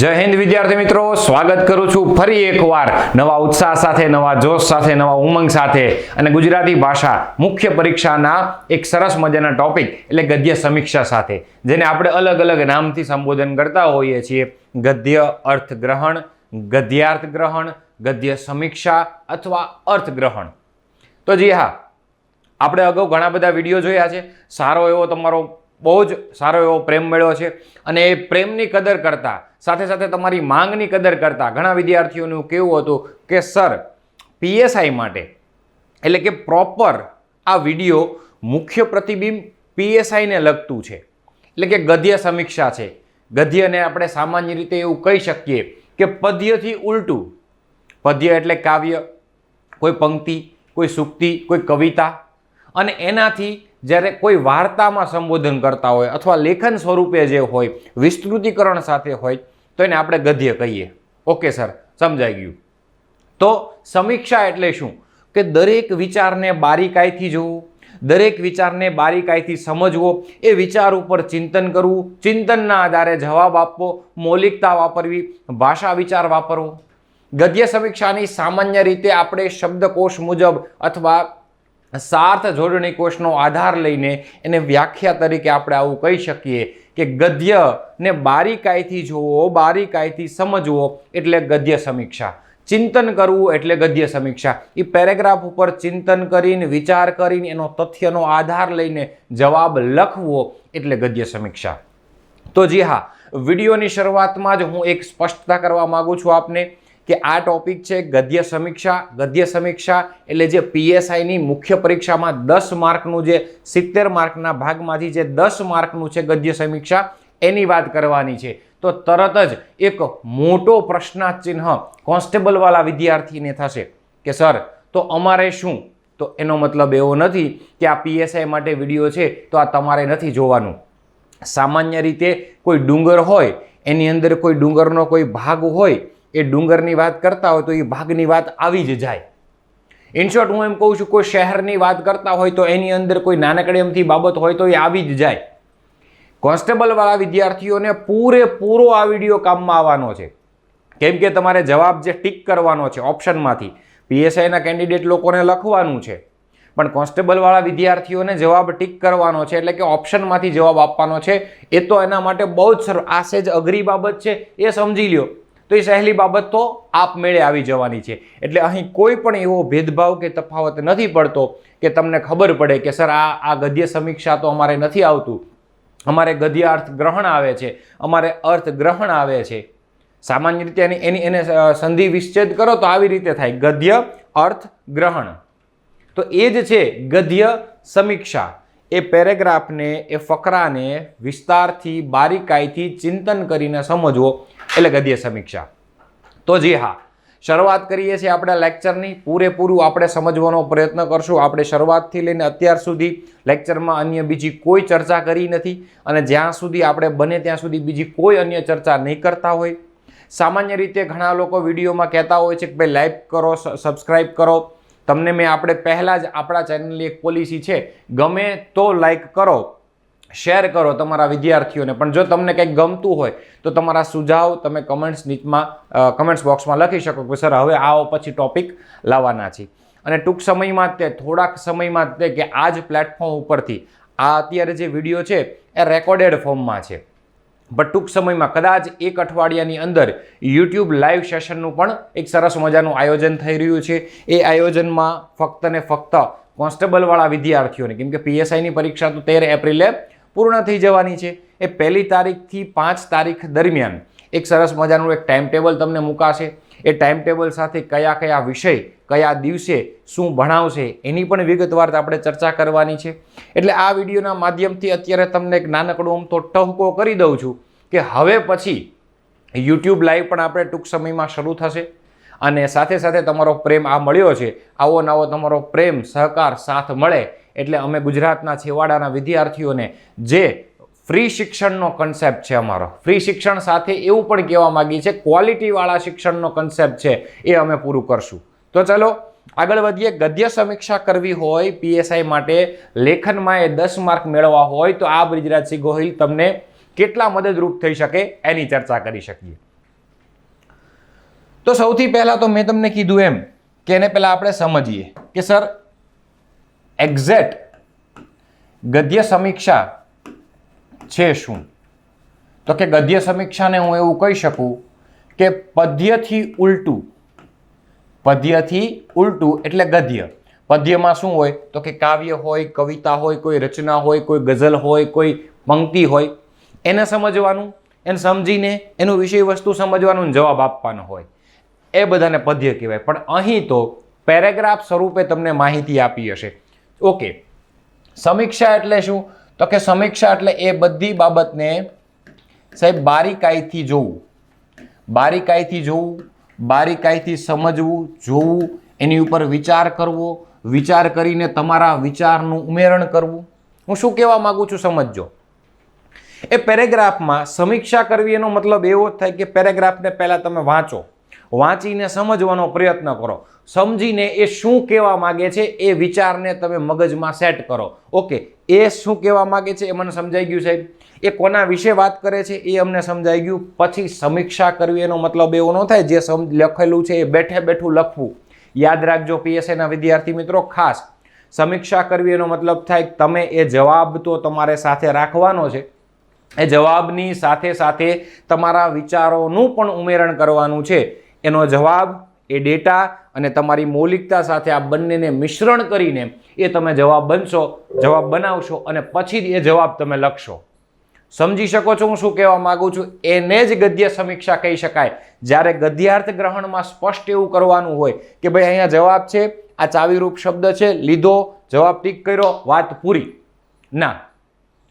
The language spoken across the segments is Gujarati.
જય હિન્દ વિદ્યાર્થી મિત્રો, સ્વાગત કરું છું ફરી એકવાર નવા ઉત્સાહ સાથે, નવા જોશ સાથે, નવા ઉમંગ સાથે અને ગુજરાતી ભાષા મુખ્ય પરીક્ષાના એક સરસ મજાના ટોપિક એટલે ગદ્ય સમીક્ષા સાથે, જેને આપણે અલગ અલગ નામથી સંબોધન કરતા હોઈએ છીએ. ગદ્ય અર્થગ્રહણ, ગદ્યાર્થ ગ્રહણ, ગદ્ય સમીક્ષા અથવા અર્થગ્રહણ. તો જી હા, આપણે અગાઉ ઘણા બધા વિડીયો જોયા છે. સારો એવો તમારો બહુ જ સારો એવો પ્રેમ મળ્યો છે અને એ પ્રેમની કદર કરતા સાથે સાથે તમારી માંગની કદર કરતા ઘણા વિદ્યાર્થીઓનું કેવું હતું કે સર પીએસઆઈ માટે એટલે કે પ્રોપર આ વિડીયો મુખ્ય પ્રતિબિંબ પીએસઆઈને લગતું છે, એટલે કે ગદ્ય સમીક્ષા છે. ગદ્યને આપણે સામાન્ય રીતે એવું કહી શકીએ કે પદ્યથી ઉલટું. પદ્ય એટલે કાવ્ય, કોઈ પંક્તિ, કોઈ સૂક્તિ, કોઈ કવિતા, અને એનાથી જ્યારે કોઈ વાર્તામાં સંબોધન કરતા હોય અથવા લેખન સ્વરૂપે જે હોય, વિસ્તૃતિકરણ સાથે હોય, તો એને આપણે ગદ્ય કહીએ. ઓકે સર, સમજાઈ ગયું. તો સમીક્ષા એટલે શું કે દરેક વિચારને બારીકાઈથી જોવું, દરેક વિચારને બારીકાઈથી સમજવો, એ વિચાર ઉપર ચિંતન કરવું, ચિંતનના આધારે જવાબ આપવો, મૌલિકતા વાપરવી, ભાષા વિચાર વાપરવો. ગદ્ય સમીક્ષાની સામાન્ય રીતે આપણે શબ્દકોશ મુજબ અથવા સાર્થ જોડણી કોષનો આધાર લઈને એને વ્યાખ્યા તરીકે આપણે આવું કહી શકીએ કે ગદ્યને બારીકાઈથી જોવો, બારીકાઈથી સમજવો એટલે ગદ્ય સમીક્ષા. ચિંતન કરવું એટલે ગદ્ય સમીક્ષા. એ પેરેગ્રાફ ઉપર ચિંતન કરીને, વિચાર કરીને, એનો તથ્યનો આધાર લઈને જવાબ લખવો એટલે ગદ્ય સમીક્ષા. તો જી હા, વિડીયોની શરૂઆતમાં જ હું એક સ્પષ્ટતા કરવા માંગુ છું આપને કે આ ટોપિક છે ગદ્ય સમીક્ષા. ગદ્ય સમીક્ષા એટલે જે પીએસઆઈની મુખ્ય પરીક્ષામાં 10 માર્કનું, જે 70 માર્કના ભાગમાંથી જે 10 માર્કનું છે ગદ્ય સમીક્ષા, એની વાત કરવાની છે. તો તરત જ એક મોટો પ્રશ્નાર્થ ચિહ્ન કોન્સ્ટેબલવાળા વિદ્યાર્થીને થશે કે સર તો અમારે શું? તો એનો મતલબ એવો નથી કે આ પીએસઆઈ માટે વિડીયો છે તો આ તમારે નથી જોવાનું. સામાન્ય રીતે કોઈ ડુંગર હોય, એની અંદર કોઈ ડુંગરનો કોઈ ભાગ હોય, એ ડુંગરની વાત કરતા હોય તો એ ભાગની વાત આવી જ જાય. ઇન શોર્ટ હું એમ કહું છું, કોઈ શહેરની વાત કરતા હોય તો એની અંદર કોઈ નાનકડી અમથી બાબત હોય તો એ આવી જ જાય. કોન્સ્ટેબલવાળા વિદ્યાર્થીઓને પૂરેપૂરો આ વિડીયો કામમાં આવવાનો છે, કેમ કે તમારે જવાબ જે ટીક કરવાનો છે ઓપ્શનમાંથી, પીએસઆઈના કેન્ડિડેટ લોકોને લખવાનું છે, પણ કોન્સ્ટેબલવાળા વિદ્યાર્થીઓને જવાબ ટીક કરવાનો છે, એટલે કે ઓપ્શનમાંથી જવાબ આપવાનો છે. એ તો એના માટે બહુ જ સરળ, આ સેજ અઘરી બાબત છે એ સમજી લ્યો તો એ સહેલી બાબત તો આપમેળે આવી જવાની છે. એટલે અહીં કોઈ પણ એવો ભેદભાવ કે તફાવત નથી પડતો કે તમને ખબર પડે કે સર આ ગદ્ય સમીક્ષા તો અમારે નથી આવતું, અમારે ગદ્ય અર્થ ગ્રહણ આવે છે, અમારે અર્થ ગ્રહણ આવે છે. સામાન્ય રીતે એને સંધિ વિચ્છેદ કરો તો આવી રીતે થાય, ગદ્ય અર્થ ગ્રહણ. તો એ જ છે ગદ્ય સમીક્ષા. એ પેરેગ્રાફને, એ ફકરાને વિસ્તારથી, બારીકાઈથી ચિંતન કરીને સમજવો એટલે ગદ્ય સમીક્ષા. તો જી હા, શરૂઆત કરીએ છીએ આપણે લેક્ચરની. પૂરેપૂરું આપણે સમજવાનો પ્રયત્ન કરશું. આપણે શરૂઆતથી લઈને અત્યાર સુધી લેક્ચરમાં અન્ય બીજી કોઈ ચર્ચા કરી નથી અને જ્યાં સુધી આપણે બને ત્યાં સુધી બીજી કોઈ અન્ય ચર્ચા નહીં કરતા હોય. સામાન્ય રીતે ઘણા લોકો વિડીયોમાં કહેતા હોય છે કે ભાઈ લાઈક કરો, સબસ્ક્રાઈબ કરો. તમને મેં આપણે પહેલાં જ આપણા ચેનલની એક પોલિસી છે, ગમે તો લાઈક કરો, શેર કરો તમારા વિદ્યાર્થીઓને, પણ જો તમને કંઈક ગમતું હોય તો તમારા સુઝાવ તમે કમેન્ટ્સ બોક્સમાં લખી શકો કે સર હવે આવો પછી ટોપિક લાવવાના છે. અને ટૂંક સમયમાં તે, થોડાક સમયમાં તે, કે આ જ પ્લેટફોર્મ ઉપરથી આ અત્યારે જે વિડીયો છે એ રેકોર્ડેડ ફોર્મમાં છે, પણ ટૂંક સમયમાં કદાચ એક અઠવાડિયાની અંદર યુટ્યુબ લાઈવ સેશનનું પણ એક સરસ મજાનું આયોજન થઈ રહ્યું છે. એ આયોજનમાં ફક્ત ને ફક્ત કોન્સ્ટેબલવાળા વિદ્યાર્થીઓને, કેમ કે પીએસઆઈની પરીક્ષા તો 13 એપ્રિલે પૂર્ણ થઈ જવાની છે, એ 1 તારીખથી 5 તારીખ દરમિયાન એક સરસ મજાનું એક ટાઈમ ટેબલ તમને મુકાશે. એ ટાઈમ ટેબલ સાથે કયા કયા વિષય કયા દિવસે શું ભણાવશે એની પણ વિગતવાર આપણે ચર્ચા કરવાની છે. એટલે આ વિડીયોના માધ્યમથી અત્યારે તમને એક નાનકડો તો ટહુકો કરી દઉં છું કે હવે પછી યુટ્યુબ લાઈવ પણ આપણે ટૂંક સમયમાં શરૂ થશે અને સાથે સાથે તમારો પ્રેમ આ મળ્યો છે, આવો નવો તમારો પ્રેમ, સહકાર, સાથ મળે એટલે અમે ગુજરાતના છેવાડાના વિદ્યાર્થીઓને જે ફ્રી શિક્ષણનો કન્સેપ્ટ છે અમારો, ફ્રી શિક્ષણ સાથે એવું પણ કહેવા માંગીએ છીએ ક્વોલિટીવાળા શિક્ષણનો કન્સેપ્ટ છે એ અમે પૂરું કરશું. તો ચલો આગળ વધીએ. ગદ્ય સમીક્ષા કરવી હોય પીએસઆઈ માટે, લેખનમાં એ 10 માર્ક મેળવવા હોય તો આ બ્રિજરાજસિંહ ગોહિલ તમને કેટલા મદદરૂપ થઈ શકે એની ચર્ચા કરી શકીએ. તો સૌથી પહેલા તો મેં તમને કીધું એમ કે એને પહેલા આપણે સમજીએ કે સર એક્ઝેક્ટ ગદ્ય સમીક્ષા છે શું? તો કે ગદ્ય સમીક્ષાને હું એવું કહી શકું કે પદ્યથી ઉલટું એટલે ગદ્ય. પદ્યમાં શું હોય તો કે કાવ્ય હોય, કવિતા હોય, કોઈ રચના હોય, કોઈ ગઝલ હોય, કોઈ પંક્તિ હોય, એને સમજવાનું, એને સમજીને એનું વિષય વસ્તુ સમજવાનું, જવાબ આપવાનો હોય, એ બધાને પદ્ય કહેવાય. પણ અહીં તો પેરેગ્રાફ સ્વરૂપે તમને માહિતી આપી હશે. ઓકે, સમીક્ષા એટલે શું? તો કે સમીક્ષા એટલે એ બધી બાબતને સાહેબ બારીકાઈથી જોવું, બારીકાઈથી સમજવું, જોવું, એની ઉપર વિચાર કરવો, વિચાર કરીને તમારા વિચારનું ઉમેરણ કરવું. હું શું કહેવા માંગુ છું સમજજો. એ પેરેગ્રાફમાં સમીક્ષા કરવી એનો મતલબ એવો જ થાય કે પેરેગ્રાફને પહેલા તમે વાંચો, વાંચીને સમજવાનો પ્રયત્ન કરો, સમજીને એ શું કહેવા માંગે છે એ વિચારને તમે મગજમાં સેટ કરો. ઓકે, એ શું કહેવા માંગે છે એ મને સમજાઈ ગયું સાહેબ, એ કોના વિશે વાત કરે છે એ અમને સમજાઈ ગયું. પછી સમીક્ષા કરવી એનો મતલબ એવો ન થાય જે લખેલું છે એ બેઠે બેઠું લખવું. યાદ રાખજો પીએસઆઈના વિદ્યાર્થી મિત્રો, ખાસ સમીક્ષા કરવી એનો મતલબ થાય તમે એ જવાબ તો તમારે સાથે રાખવાનો છે, એ જવાબની સાથે સાથે તમારા વિચારોનું પણ ઉમેરણ કરવાનું છે. એનો જવાબ, એ ડેટા અને તમારી મૌલિકતા સાથે આ બંનેને મિશ્રણ કરીને એ તમે જવાબ બનાવશો અને પછી એ જવાબ તમે લખશો. સમજી શકો છો હું શું કહેવા માંગુ છું? એને જ ગદ્ય સમીક્ષા કહી શકાય. જ્યારે ગદ્યાર્થ ગ્રહણમાં સ્પષ્ટ એવું કરવાનું હોય કે ભાઈ અહીંયા જવાબ છે, આ ચાવીરૂપ શબ્દ છે, લીધો, જવાબ ટીક કર્યો, વાત પૂરી. ના,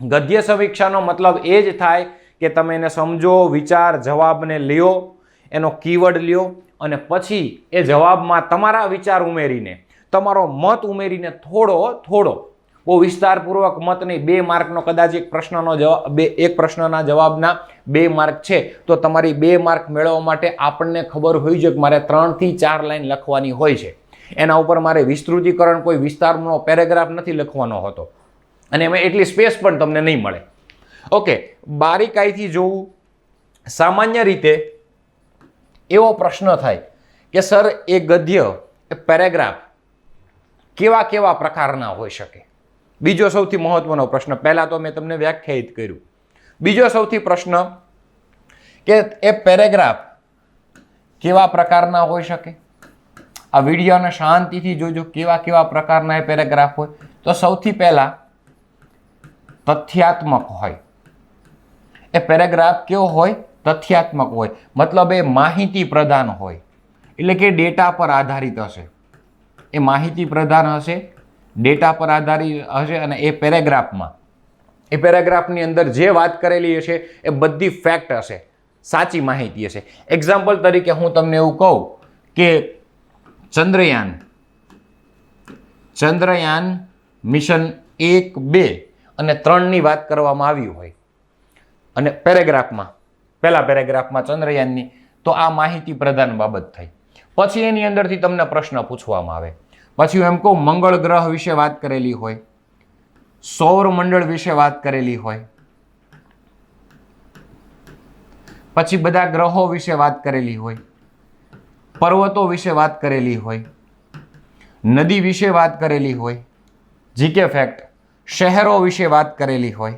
ગદ્ય સમીક્ષાનો મતલબ એ જ થાય કે તમે એને સમજો, વિચાર, જવાબને લ્યો, એનો કીવર્ડ લ્યો અને પછી એ જવાબમાં તમારા વિચાર ઉમેરીને, તમારો મત ઉમેરીને થોડો બહુ વિસ્તારપૂર્વક મત નહીં, 2 માર્કનો કદાચ એક પ્રશ્નના જવાબના 2 માર્ક છે તો તમારી 2 માર્ક મેળવવા માટે આપણને ખબર હોય છે કે મારે 3 થી 4 લાઈન લખવાની હોય છે. એના ઉપર મારે વિસ્તૃતીકરણ, કોઈ વિસ્તારનો પેરેગ્રાફ નથી લખવાનો હોતો અને એમાં એટલી સ્પેસ પણ તમને નહીં મળે. ઓકે, બારીકાઈથી જોવું. સામાન્ય રીતે એવો પ્રશ્ન થાય કે સર એ ગદ્ય, એ પેરેગ્રાફ કેવા પ્રકારના હોઈ શકે? બીજો સૌથી મહત્વનો પ્રશ્ન, પહેલા તો મેં તમને વ્યાખ્યાયિત કર્યું. બીજો સૌથી પ્રશ્ન કે એ પેરેગ્રાફ કેવા પ્રકારના હોઈ શકે? આ વિડીયોને શાંતિથી જોજો, કેવા પ્રકારના એ પેરેગ્રાફ હોય. તો સૌથી પહેલા તથ્યાત્મક હોય. એ પેરેગ્રાફ કેવો હોય? તથ્યાત્મક હોય. મતલબ એ માહિતી પ્રધાન હોય, એટલે કે ડેટા પર આધારિત હશે. એ માહિતી પ્રધાન હશે, ડેટા પર આધારિત હશે અને એ પેરેગ્રાફની અંદર જે વાત કરેલી હશે એ બધી ફેક્ટ હશે, સાચી માહિતી હશે. એક્ઝામ્પલ તરીકે હું તમને એવું કહું કે ચંદ્રયાન મિશન 1, 2 અને 3ની વાત કરવામાં આવી હોય અને પહેલા પેરેગ્રાફમાં ચંદ્રયાનની, તો આ માહિતી પ્રધાન બાબત થઈ. પછી એની અંદરથી તમને પ્રશ્ન પૂછવામાં આવે, પછી હું એમ કહું મંગળ ગ્રહ વિશે વાત કરેલી હોય, સૌર મંડળ વિશે વાત કરેલી હોય, પછી બધા ગ્રહો વિશે વાત કરેલી હોય, પર્વતો વિશે વાત કરેલી હોય, નદી વિશે વાત કરેલી હોય, જીકે ફેક્ટ, શહેરો વિશે વાત કરેલી હોય,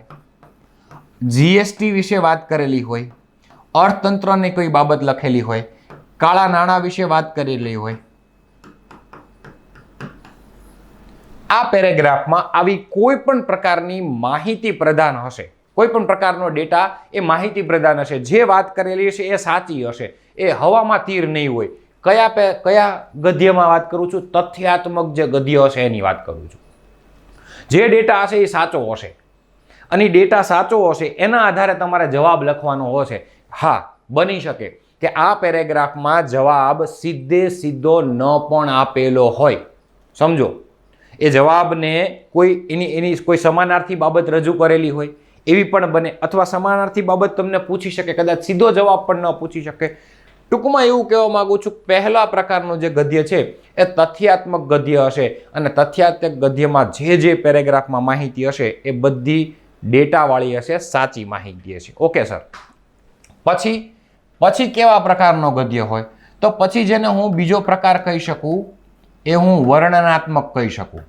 જીએસટી વિશે વાત કરેલી હોય, અર્થતંત્રની કોઈ બાબત લખેલી હોય, કાળા નાણાં વિશે વાત કરેલી હોય. આ પેરેગ્રાફમાં આવી કોઈ પણ પ્રકારની માહિતી પ્રદાન હશે, કોઈ પણ પ્રકારનો ડેટા એ માહિતી પ્રદાન હશે. જે વાત કરેલી હશે એ સાચી હશે, એ હવામાં તીર નહીં હોય. કયા ગદ્યમાં વાત કરું છું? તથ્યાત્મક જે ગદ્ય હશે એની વાત કરું છું. જે ડેટા હશે એ સાચો હશે અને ડેટા સાચો હશે એના આધારે તમારે જવાબ લખવાનો હશે. હા, બની શકે કે આ પેરેગ્રાફમાં જવાબ સીધો ન પણ આપેલો હોય. સમજો, એ જવાબને એની કોઈ સમાનાર્થી બાબત રજૂ કરેલી હોય એવી પણ બને, અથવા સમાનાર્થી બાબત તમને પૂછી શકે, કદાચ સીધો જવાબ પણ ન પૂછી શકે. ટૂંકમાં એવું કહેવા માંગુ છું, પહેલા પ્રકારનું જે ગદ્ય છે એ તથ્યાત્મક ગદ્ય હશે અને તથ્યાત્મક ગદ્યમાં જે પેરેગ્રાફમાં માહિતી હશે એ બધી ડેટાવાળી હશે, સાચી માહિતી હશે. ઓકે સર, પછી કેવા પ્રકારનો ગદ્ય હોય? તો પછી જેને હું બીજો પ્રકાર કહી શકું એ હું વર્ણનાત્મક કહી શકું,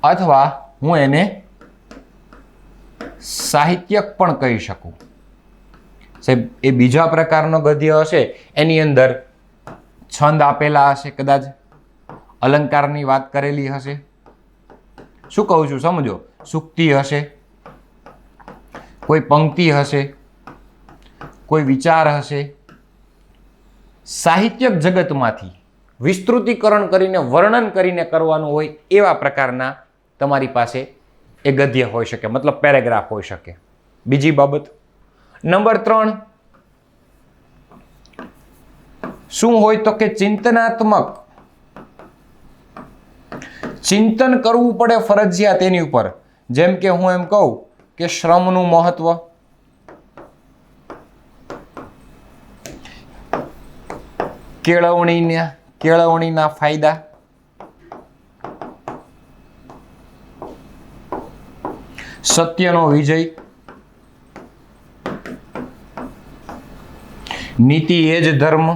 અથવા હું એને સાહિત્યક પણ કહી શકું. સાહેબ એ બીજા પ્રકારનો ગદ્ય હશે એની અંદર છંદ આપેલા હશે, કદાચ અલંકારની વાત કરેલી હશે. શું કહું છું સમજો, સૂક્તિ હશે, કોઈ પંક્તિ હશે, કોઈ વિચાર હશે. સાહિત્યક જગતમાંથી વિસ્તૃતીકરણ કરીને વર્ણન કરીને કરવાનું હોય એવા પ્રકારના તમારી પાસે એ ગદ્ય હોઈ શકે, મતલબ પેરેગ્રાફ હોઈ શકે. બીજી બાબત નંબર 3 શું હોય તો કે ચિંતનાત્મક. ચિંતન કરવું પડે ફરજિયાત એની ઉપર. જેમ કે હું એમ કહું કે શ્રમનું મહત્વ, કેળવણીના ફાયદા, સત્યનો વિજય, નીતિ એ જ ધર્મ,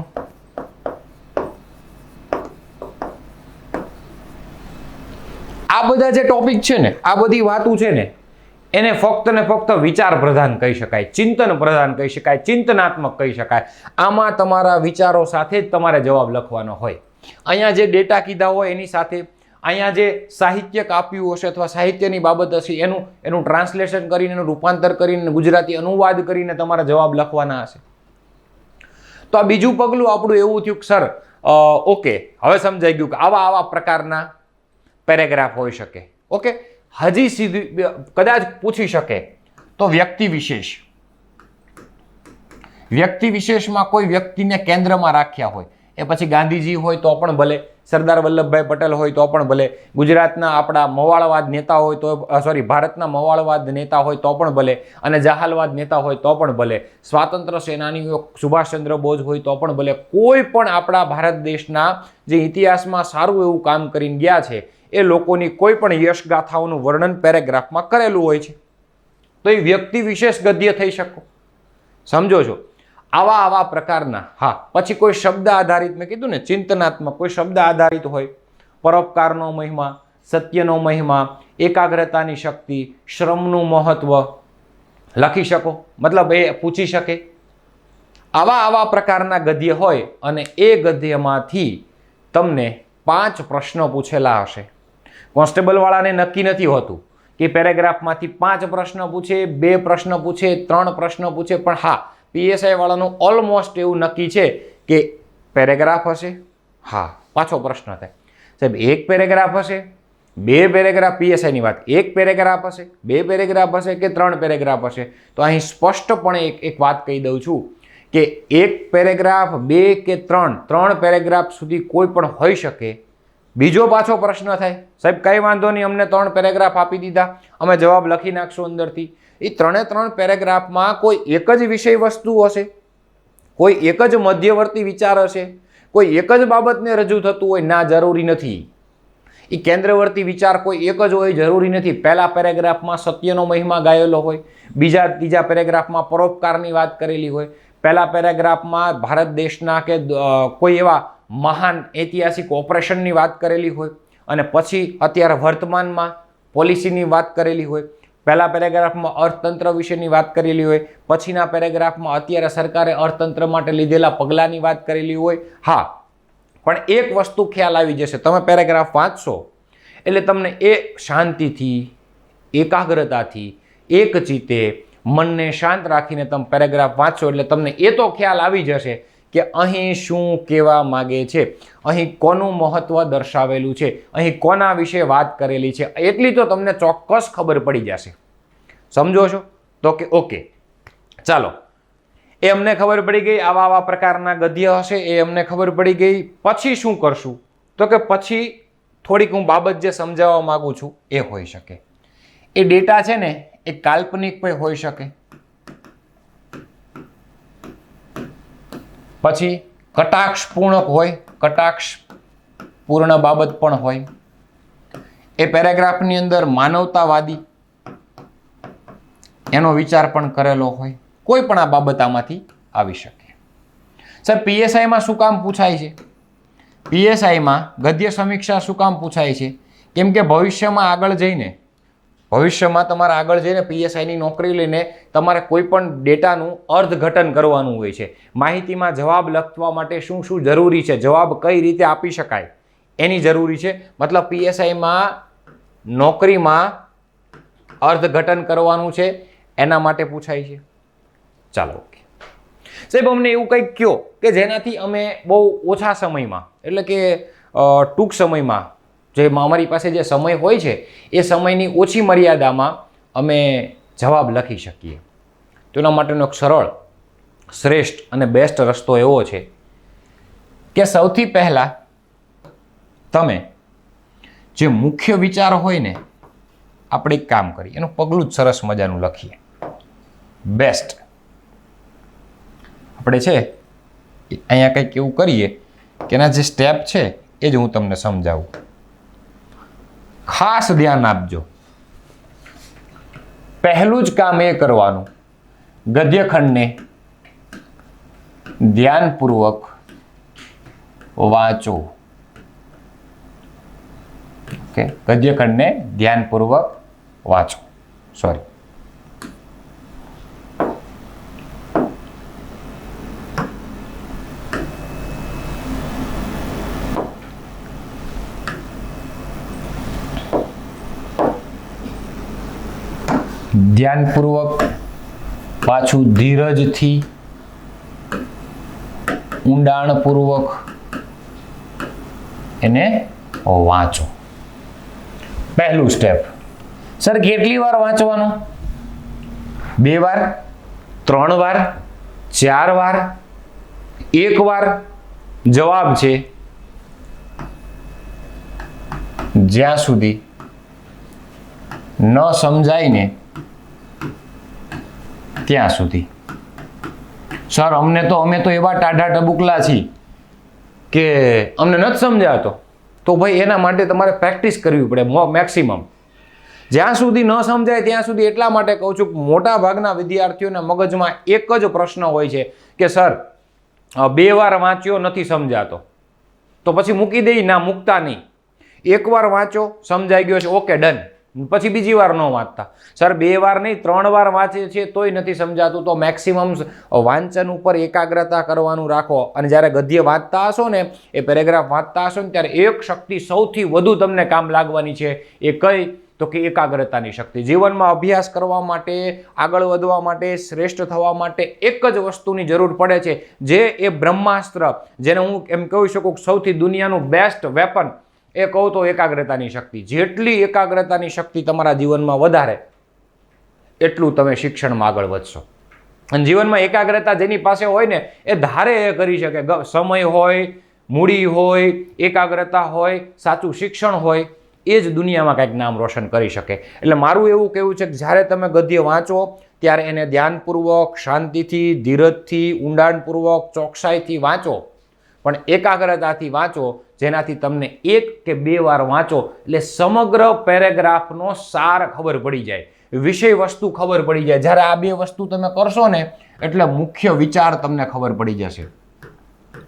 આ બધા જે ટોપિક છે ને, આ બધી વાતો છે ને, એને ફક્ત ને ફક્ત વિચાર પ્રધાન કહી શકાય, ચિંતન પ્રધાન કહી શકાય, ચિંતનાત્મક કહી શકાય. આમાં તમારા વિચારો સાથે જ તમારે જવાબ લખવાનો હોય. અહીંયા જે ડેટા કીધા હોય એની સાથે અહીંયા જે સાહિત્યક આપ્યું હશે અથવા સાહિત્યની બાબત હશે એનું ટ્રાન્સલેશન કરીને, એનું રૂપાંતર કરીને, ગુજરાતી અનુવાદ કરીને તમારા જવાબ લખવાના હશે. તો આ બીજું પગલું આપણું એવું થયું કે સર ઓકે હવે સમજાઈ ગયું કે આવા પ્રકારના પેરેગ્રાફ હોઈ શકે. ઓકે, હજી સીધી કદાચ પૂછી શકે તો વ્યક્તિ વિશેષ. વ્યક્તિ વિશેષમાં કોઈ વ્યક્તિને કેન્દ્રમાં રાખ્યા હોય, એ પછી ગાંધીજી હોય તો પણ ભલે, સરદાર વલ્લભભાઈ પટેલ હોય તો પણ ભલે, ગુજરાતના આપણા મવાળવાદ નેતા હોય તો ભારતના મવાળવાદ નેતા હોય તો પણ ભલે, અને જહાલવાદ નેતા હોય તો પણ ભલે, સ્વાતંત્ર્ય સેનાનીઓ સુભાષચંદ્ર બોઝ હોય તો પણ ભલે, કોઈ પણ આપણા ભારત દેશના જે ઇતિહાસમાં સારું એવું કામ કરીને ગયા છે એ લોકોની કોઈ પણ યશગાથાઓનું વર્ણન પેરેગ્રાફમાં કરેલું હોય છે. તો એ વ્યક્તિ વિશેષ ગદ્ય થઈ શકો. સમજો છો? આવા પ્રકારના. હા, પછી કોઈ શબ્દ આધારિત, મેં કીધું ને ચિંતનાત્મક, કોઈ શબ્દ આધારિત હોય, પરોપકારનો મહિમા, સત્યનો મહિમા, એકાગ્રતાની શક્તિ, શ્રમનું મહત્વ લખી શકો, મતલબ એ પૂછી શકે. આવા પ્રકારના ગદ્ય હોય અને એ ગદ્યમાંથી તમને 5 પ્રશ્નો પૂછેલા હશે. કોન્સ્ટેબલ વાળાને નક્કી નથી હોતું કે પેરેગ્રાફમાંથી 5 પ્રશ્ન પૂછે, 2 પ્રશ્ન પૂછે, 3 પ્રશ્ન પૂછે, પણ હા પીએસઆઈ વાળાનું ઓલમોસ્ટ એવું નક્કી છે કે પેરેગ્રાફ હશે. હા, પાછો પ્રશ્ન થાય સાહેબ 1 પેરેગ્રાફ હશે, 2 પેરેગ્રાફ, પીએસઆઈની વાત, 1 પેરેગ્રાફ હશે, 2 પેરેગ્રાફ હશે કે 3 પેરેગ્રાફ હશે. તો અહીં સ્પષ્ટપણે એક વાત કહી દઉં છું કે 1 પેરેગ્રાફ, 2 કે 3 પેરેગ્રાફ સુધી કોઈ પણ હોઈ શકે. બીજો પાછો પ્રશ્ન થાય સાહેબ કંઈ વાંધો નહીં, અમને 3 પેરેગ્રાફ આપી દીધા, અમે જવાબ લખી નાખશું અંદરથી. એ 3 પેરેગ્રાફમાં કોઈ એક જ વિષય વસ્તુ હશે, કોઈ એક જ મધ્યવર્તી વિચાર હશે, કોઈ એક જ બાબતને રજૂ થતું હોય, ના જરૂરી નથી. એ કેન્દ્રવર્તી વિચાર કોઈ એક જ હોય જરૂરી નથી. પહેલા પેરેગ્રાફમાં સત્યનો મહિમા ગાયેલો હોય, ત્રીજા પેરેગ્રાફમાં પરોપકારની વાત કરેલી હોય, પહેલા પેરેગ્રાફમાં ભારત દેશના કે કોઈ એવા મહાન ઐતિહાસિક ઓપરેશનની વાત કરેલી હોય, અને પછી અત્યારે વર્તમાનમાં પોલિસીની વાત કરેલી હોય. પહેલા પેરેગ્રાફમાં અર્થતંત્ર વિશેની વાત કરેલી હોય, પછીના પેરેગ્રાફમાં અત્યારે સરકારે અર્થતંત્ર માટે લીધેલા પગલાંની વાત કરેલી હોય. હા, પણ એક વસ્તુ ખ્યાલ આવી જશે, તમે પેરેગ્રાફ વાંચશો એટલે તમને એ શાંતિથી, એકાગ્રતાથી, એકચિત્તે, મનને શાંત રાખીને તમે પેરેગ્રાફ વાંચશો એટલે તમને એ તો ખ્યાલ આવી જશે કે અહીં શું કહેવા માગે છે, અહીં કોનું મહત્વ દર્શાવેલું છે, અહીં કોના વિશે વાત કરેલી છે, એટલી તો તમને ચોક્કસ ખબર પડી જશે. સમજો છો? તો કે ઓકે, ચાલો, એ અમને ખબર પડી ગઈ. આવા પ્રકારના ગદ્ય હશે એ અમને ખબર પડી ગઈ. પછી શું કરશું? તો કે પછી થોડીક હું બાબત જે સમજાવવા માંગુ છું એ હોઈ શકે. એ ડેટા છે ને એ કાલ્પનિક પણ હોઈ શકે, પછી કટાક્ષપૂર્ણક હોય, કટાક્ષપૂર્ણ બાબત પણ હોય. એ પેરેગ્રાફની અંદર માનવતાવાદી એનો વિચાર પણ કરેલો હોય. કોઈ પણ આ બાબત આમાંથી આવી શકે. સર પીએસઆઈમાં શું કામ પૂછાય છે? પીએસઆઈમાં ગદ્ય સમીક્ષા શું કામ પૂછાય છે? કેમ કે ભવિષ્યમાં તમારે આગળ જઈને પીએસઆઈની નોકરી લઈને તમારે કોઈ પણ ડેટાનું અર્થઘટન કરવાનું હોય છે. માહિતીમાં જવાબ લખવા માટે શું શું જરૂરી છે, જવાબ કઈ રીતે આપી શકાય એની જરૂરી છે. મતલબ પીએસઆઈમાં નોકરીમાં અર્થઘટન કરવાનું છે, એના માટે પૂછાય છે. ચાલો ઓકે સાહેબ, અમને એવું કંઈક કહો કે જેનાથી અમે બહુ ઓછા સમયમાં, એટલે કે ટૂંક સમયમાં, જે અમારી પાસે જે સમય હોય છે એ સમયની ઓછી મર્યાદામાં અમે જવાબ લખી શકીએ. તો એના માટેનો એક સરળ, શ્રેષ્ઠ અને બેસ્ટ રસ્તો એવો છે કે સૌથી પહેલાં તમે જે મુખ્ય વિચાર હોય ને, આપણે એક કામ કરીએ, એનું પગલું જ સરસ મજાનું લખીએ. બેસ્ટ આપણે છે અહીંયા કંઈક એવું કરીએ કે એના જે સ્ટેપ છે એ જ હું તમને સમજાવું. ખાસ ધ્યાન આપજો. પહેલું જ કામ એ કરવાનું, ગદ્યખંડને ધ્યાનપૂર્વક વાંચો. ઓકે, ગદ્યખંડને ધ્યાનપૂર્વક વાંચો. સોરી, ધ્યાનપૂર્વક પાછું ધીરજથી, ઊંડાણપૂર્વક એને વાંચો. પહેલું સ્ટેપ. સર કેટલી વાર વાંચવાનું? 2 વાર, 3 વાર, 4 વાર, 1 વાર? જવાબ છે જ્યાં સુધી ન સમજાય ને ત્યાં સુધી. સર અમે તો એવા ટાઢા ટબુકલા છીએ કે અમને નથી સમજાતો. તો ભાઈ એના માટે તમારે પ્રેક્ટિસ કરવી પડે મેક્સિમમ. જ્યાં સુધી ન સમજાય ત્યાં સુધી એટલા માટે કહું છું કે મોટા ભાગના વિદ્યાર્થીઓના મગજમાં એક જ પ્રશ્ન હોય છે કે સર 2 વાર વાંચ્યો નથી સમજાતો, તો પછી મૂકી દઈ. ના, મૂકતા નહીં. 1 વાર વાંચો, સમજાઈ ગયો છે, ઓકે ડન, પછી બીજી વાર ન વાંચતા. સર 2 વાર નહીં 3 વાર વાંચે છે તોય નથી સમજાતું, તો મેક્સિમમ વાંચન ઉપર એકાગ્રતા કરવાનું રાખો. અને જ્યારે ગદ્ય વાંચતા હશો ને, એ પેરેગ્રાફ વાંચતા હશો ને, ત્યારે એક શક્તિ સૌથી વધુ તમને કામ લાગવાની છે. એ કઈ? તો કે એકાગ્રતાની શક્તિ. જીવનમાં અભ્યાસ કરવા માટે, આગળ વધવા માટે, શ્રેષ્ઠ થવા માટે એક જ વસ્તુની જરૂર પડે છે, જે એ બ્રહ્માસ્ત્ર, જેને હું એમ કહી શકું સૌથી દુનિયાનું બેસ્ટ વેપન, એ કહું તો એકાગ્રતાની શક્તિ. જેટલી એકાગ્રતાની શક્તિ તમારા જીવનમાં વધારે, એટલું તમે શિક્ષણમાં આગળ વધશો. અને જીવનમાં એકાગ્રતા જેની પાસે હોય ને, એ ધારે એ કરી શકે. સમય હોય, મૂડી હોય, એકાગ્રતા હોય, સાચું શિક્ષણ હોય, એ જ દુનિયામાં કંઈક નામ રોશન કરી શકે. એટલે મારું એવું કહેવું છે કે જ્યારે તમે ગદ્ય વાંચો ત્યારે એને ધ્યાનપૂર્વક, શાંતિથી, ધીરજથી, ઊંડાણપૂર્વક, ચોકસાઈથી વાંચો, પણ એકાગ્રતાથી વાંચો, જેનાથી તમને 1 કે 2 વાર વાંચો એટલે સમગ્ર પેરેગ્રાફનો સાર ખબર પડી જાય, વિષય વસ્તુ ખબર પડી જાય. જ્યારે આ 2 વસ્તુ તમે કરશો ને, એટલે મુખ્ય વિચાર તમને ખબર પડી જશે.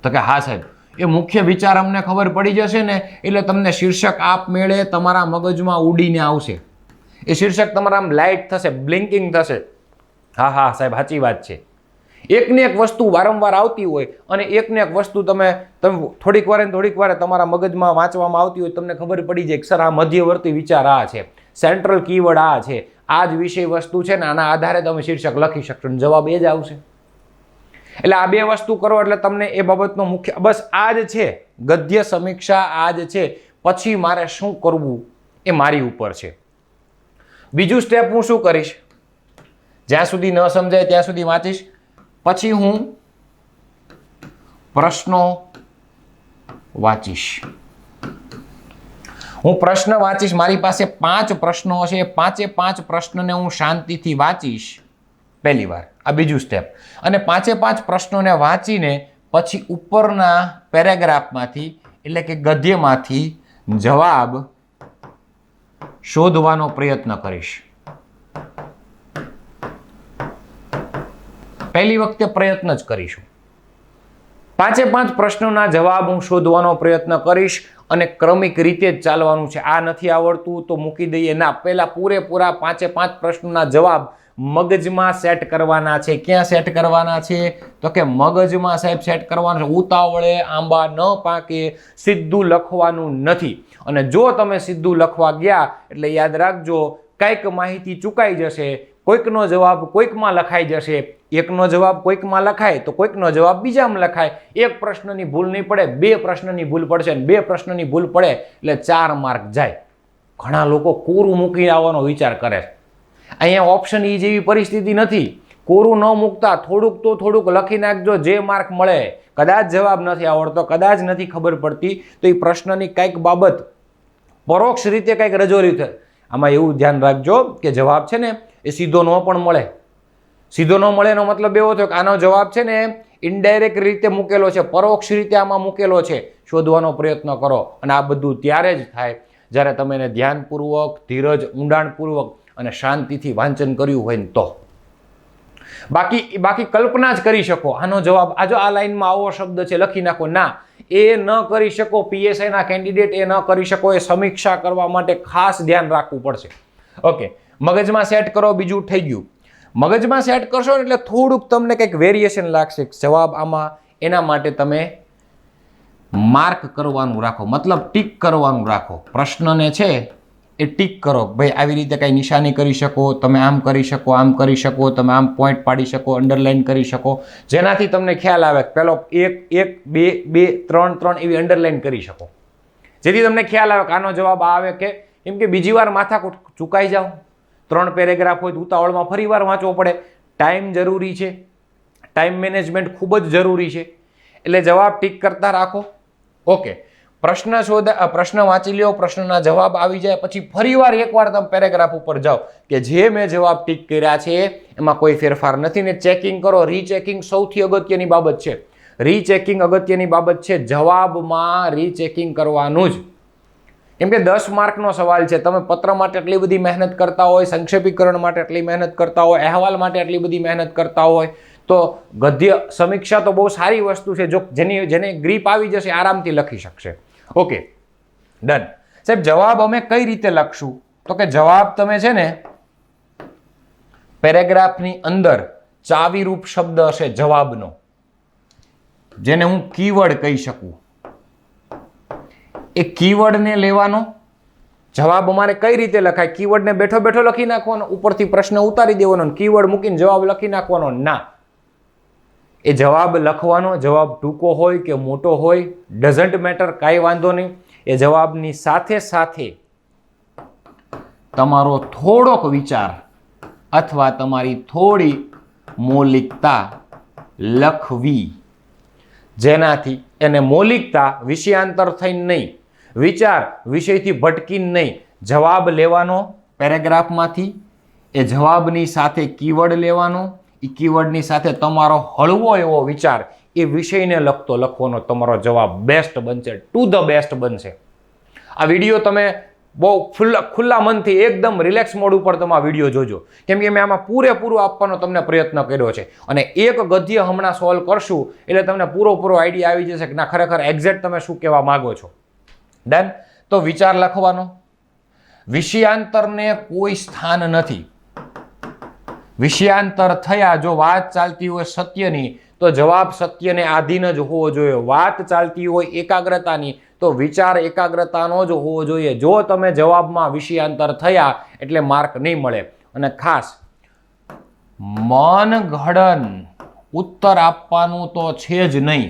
તો કે હા સાહેબ, એ મુખ્ય વિચાર અમને ખબર પડી જશે ને, એટલે તમને શીર્ષક આપમેળે તમારા મગજમાં ઉડીને આવશે. એ શીર્ષક તમારા આમ લાઇટ થશે, બ્લિંકિંગ થશે. હા હા સાહેબ, સાચી વાત છે. એકને એક વસ્તુ વારંવાર આવતી હોય અને એકને એક વસ્તુ તમે થોડીક વાર તમારા મગજમાં વાંચવામાં આવતી હોય, તમને ખબર પડી જાય કે સર આ મધ્યવર્તી વિચાર આ છે, સેન્ટ્રલ કીવર્ડ આ છે, આ જ વિષય વસ્તુ છે ને, આના આધારે તમે શીર્ષક લખી શકશો અને જવાબ એ જ આવશે. એટલે આ 2 વસ્તુ કરો એટલે તમને એ બાબતનો મુખ્ય, બસ આ જ છે ગદ્ય સમીક્ષા, આ જ છે. પછી મારે શું કરવું એ મારી ઉપર છે. બીજું સ્ટેપ હું શું કરીશ? જ્યાં સુધી ન સમજાય ત્યાં સુધી વાંચીશ. પછી હું પ્રશ્નો વાંચીશ. મારી પાસે 5 પ્રશ્નો હશે. એ 5 પ્રશ્નોને હું શાંતિથી વાંચીશ પહેલી વાર. આ બીજું સ્ટેપ. અને 5 પ્રશ્નોને વાંચીને પછી ઉપરના પેરેગ્રાફમાંથી, એટલે કે ગદ્યમાંથી જવાબ શોધવાનો પ્રયત્ન કરીશ. પહેલી વખતે પ્રયત્ન જ કરીશું. પાંચે પાંચ પ્રશ્નોના જવાબ હું શોધવાનો પ્રયત્ન કરીશ અને ક્રમિક રીતે જ ચાલવાનું છે. આ નથી આવડતું તો મૂકી દઈએ, ના, પહેલા પૂરેપૂરા પાંચે પાંચ પ્રશ્નોના જવાબ મગજમાં સેટ કરવાના છે. ક્યાં સેટ કરવાના છે? તો કે મગજમાં સાહેબ સેટ કરવાના છે. ઉતાવળે આંબા ન પાકે, સીધું લખવાનું નથી. અને જો તમે સીધું લખવા ગયા એટલે યાદ રાખજો કંઈક માહિતી ચૂકાઈ જશે, કોઈકનો જવાબ કોઈકમાં લખાઈ જશે, એકનો જવાબ કોઈકમાં લખાય તો કોઈકનો જવાબ બીજામાં લખાય. એક પ્રશ્નની ભૂલ નહીં પડે, બે પ્રશ્નની ભૂલ પડશે, અને બે પ્રશ્નની ભૂલ પડે એટલે 4 માર્ક જાય. ઘણા લોકો કોરું મૂકી આવવાનો વિચાર કરે છે. અહીંયા ઓપ્શન ઈ જેવી પરિસ્થિતિ નથી. કોરું ન મૂકતા થોડુંક તો થોડુંક લખી નાખજો, જે માર્ક મળે. કદાચ જવાબ નથી આવડતો, કદાચ નથી ખબર પડતી તો એ પ્રશ્નની કંઈક બાબત પરોક્ષ રીતે કંઈક રજૂઆત થાય. આમાં એવું ધ્યાન રાખજો કે જવાબ છે ને એ સીધો ન પણ મળે. સીધો ન મળે એનો મતલબ એવો થયો કે આનો જવાબ છે ને ઇનડાયરેક્ટ રીતે મૂકેલો છે, પરોક્ષ રીતે આમાં મૂકેલો છે. શોધવાનો પ્રયત્ન કરો અને આ બધું ત્યારે જ થાય જ્યારે તમે એને ધ્યાનપૂર્વક, ધીરજ, ઊંડાણપૂર્વક અને શાંતિથી વાંચન કર્યું હોય ને તો. બાકી કલ્પના જ કરી શકો આનો જવાબ આ લાઈનમાં આવો શબ્દ છે લખી નાખો, ના, એ ન કરી શકો. પીએસઆઈના કેન્ડિડેટ એ ન કરી શકો. એ સમીક્ષા કરવા માટે ખાસ ધ્યાન રાખવું પડશે. ઓકે, મગજમાં સેટ કરો, બીજું થઈ ગયું. મગજમાં સેટ કરશો ને એટલે થોડુંક તમને કંઈક વેરિએશન લાગશે જવાબ આમાં. એના માટે તમે માર્ક કરવાનું રાખો, મતલબ ટીક કરવાનું રાખો. પ્રશ્નને છે એ ટીક કરો. ભાઈ આવી રીતે કંઈ નિશાની કરી શકો, તમે આમ કરી શકો, આમ કરી શકો, તમે આમ પોઈન્ટ પાડી શકો, અંડરલાઈન કરી શકો, જેનાથી તમને ખ્યાલ આવે પેલો 1 1 2 2 3 3 એવી અંડરલાઈન કરી શકો, જેથી તમને ખ્યાલ આવે કે આનો જવાબ આવે. કે કેમ કે બીજી વાર માથા ચૂકાઈ જાઓ, 3 પેરેગ્રાફ હોય તો ઉતાવળમાં ફરી વાર વાંચવો પડે. ટાઈમ જરૂરી છે, ટાઈમ મેનેજમેન્ટ ખૂબ જ જરૂરી છે. એટલે જવાબ ટીક કરતા રાખો. ઓકે, પ્રશ્ન વાંચી લ્યો, પ્રશ્નના જવાબ આવી જાય પછી ફરીવાર એકવાર તમે પેરેગ્રાફ ઉપર જાઓ કે જે મેં જવાબ ટીક કર્યા છે એમાં કોઈ ફેરફાર નથી ને ચેકિંગ કરો. રીચેકિંગ સૌથી અગત્યની બાબત છે. રીચેકિંગ અગત્યની બાબત છે. જવાબમાં રીચેકિંગ કરવાનું જ. કેમ કે 10 માર્કનો સવાલ છે. તમે પત્ર માટે એટલી બધી મહેનત કરતા હોય, સંક્ષેપીકરણ માટે એટલી મહેનત કરતા હોય, અહેવાલ માટે એટલી બધી મહેનત કરતા હોય તો ગદ્ય સમીક્ષા તો બહુ સારી વસ્તુ છે. જો જેને ગ્રીપ આવી જશે આરામથી લખી શકશે. Okay, done. સાહેબ જવાબ અમે કઈ રીતે લખશું? તો કે જવાબ તમે છે ને પેરેગ્રાફની અંદર ચાવીરૂપ શબ્દ હશે જવાબનો, જેને હું કીવર્ડ કહી શકું. એ કીવર્ડને લેવાનો. જવાબ અમારે કઈ રીતે લખાય? કીવર્ડને બેઠો બેઠો લખી નાખવાનો, ઉપરથી પ્રશ્ન ઉતારી દેવાનો, કીવર્ડ મૂકીને જવાબ લખી નાખવાનો? ના, એ જવાબ લખવાનો. જવાબ ટૂંકો હોય કે મોટો હોય ડઝન્ટ મેટર, કાંઈ વાંધો નહીં. એ જવાબની સાથે સાથે તમારો થોડોક વિચાર અથવા તમારી થોડી મૌલિકતા લખવી, જેનાથી એને મૌલિકતા વિષયાંતર થઈને નહીં, વિચાર વિષયથી ભટકીને નહીં. જવાબ લેવાનો પેરેગ્રાફમાંથી, એ જવાબની સાથે કીવર્ડ લેવાનો, એ કીવર્ડની સાથે તમારો હળવો એવો વિચાર એ વિષયને લખતો લખવાનો. તમારો જવાબ બેસ્ટ બનશે, ટુ ધ બેસ્ટ બનશે. આ વિડીયો તમે બહુ ખુલ્લા મનથી એકદમ રિલેક્સ મોડ ઉપર તમે આ વિડીયો જોજો, કેમ કે મેં આમાં પૂરેપૂરો આપવાનો તમને પ્રયત્ન કર્યો છે. અને એક ગદ્ય હમણાં સોલ્વ કરશું એટલે તમને પૂરો આઈડિયા આવી જશે કે ના ખરેખર એક્ઝેક્ટ તમે શું કહેવા માંગો છો. ડન. તો વિચાર લખવાનો. વિષયાંતરને કોઈ સ્થાન નથી. વિષયાંતર થયા જો વાત ચાલતી હોય સત્યની તો જવાબ સત્યને આધીન જ હોવો જોઈએ. વાત ચાલતી હોય એકાગ્રતાની તો વિચાર એકાગ્રતાનો જ હોવો જોઈએ. જો તમે જવાબમાં વિષયાંતર થયા એટલે માર્ક નહીં મળે. અને ખાસ મનગઢન ઉત્તર આપવાનું તો છે જ નહીં.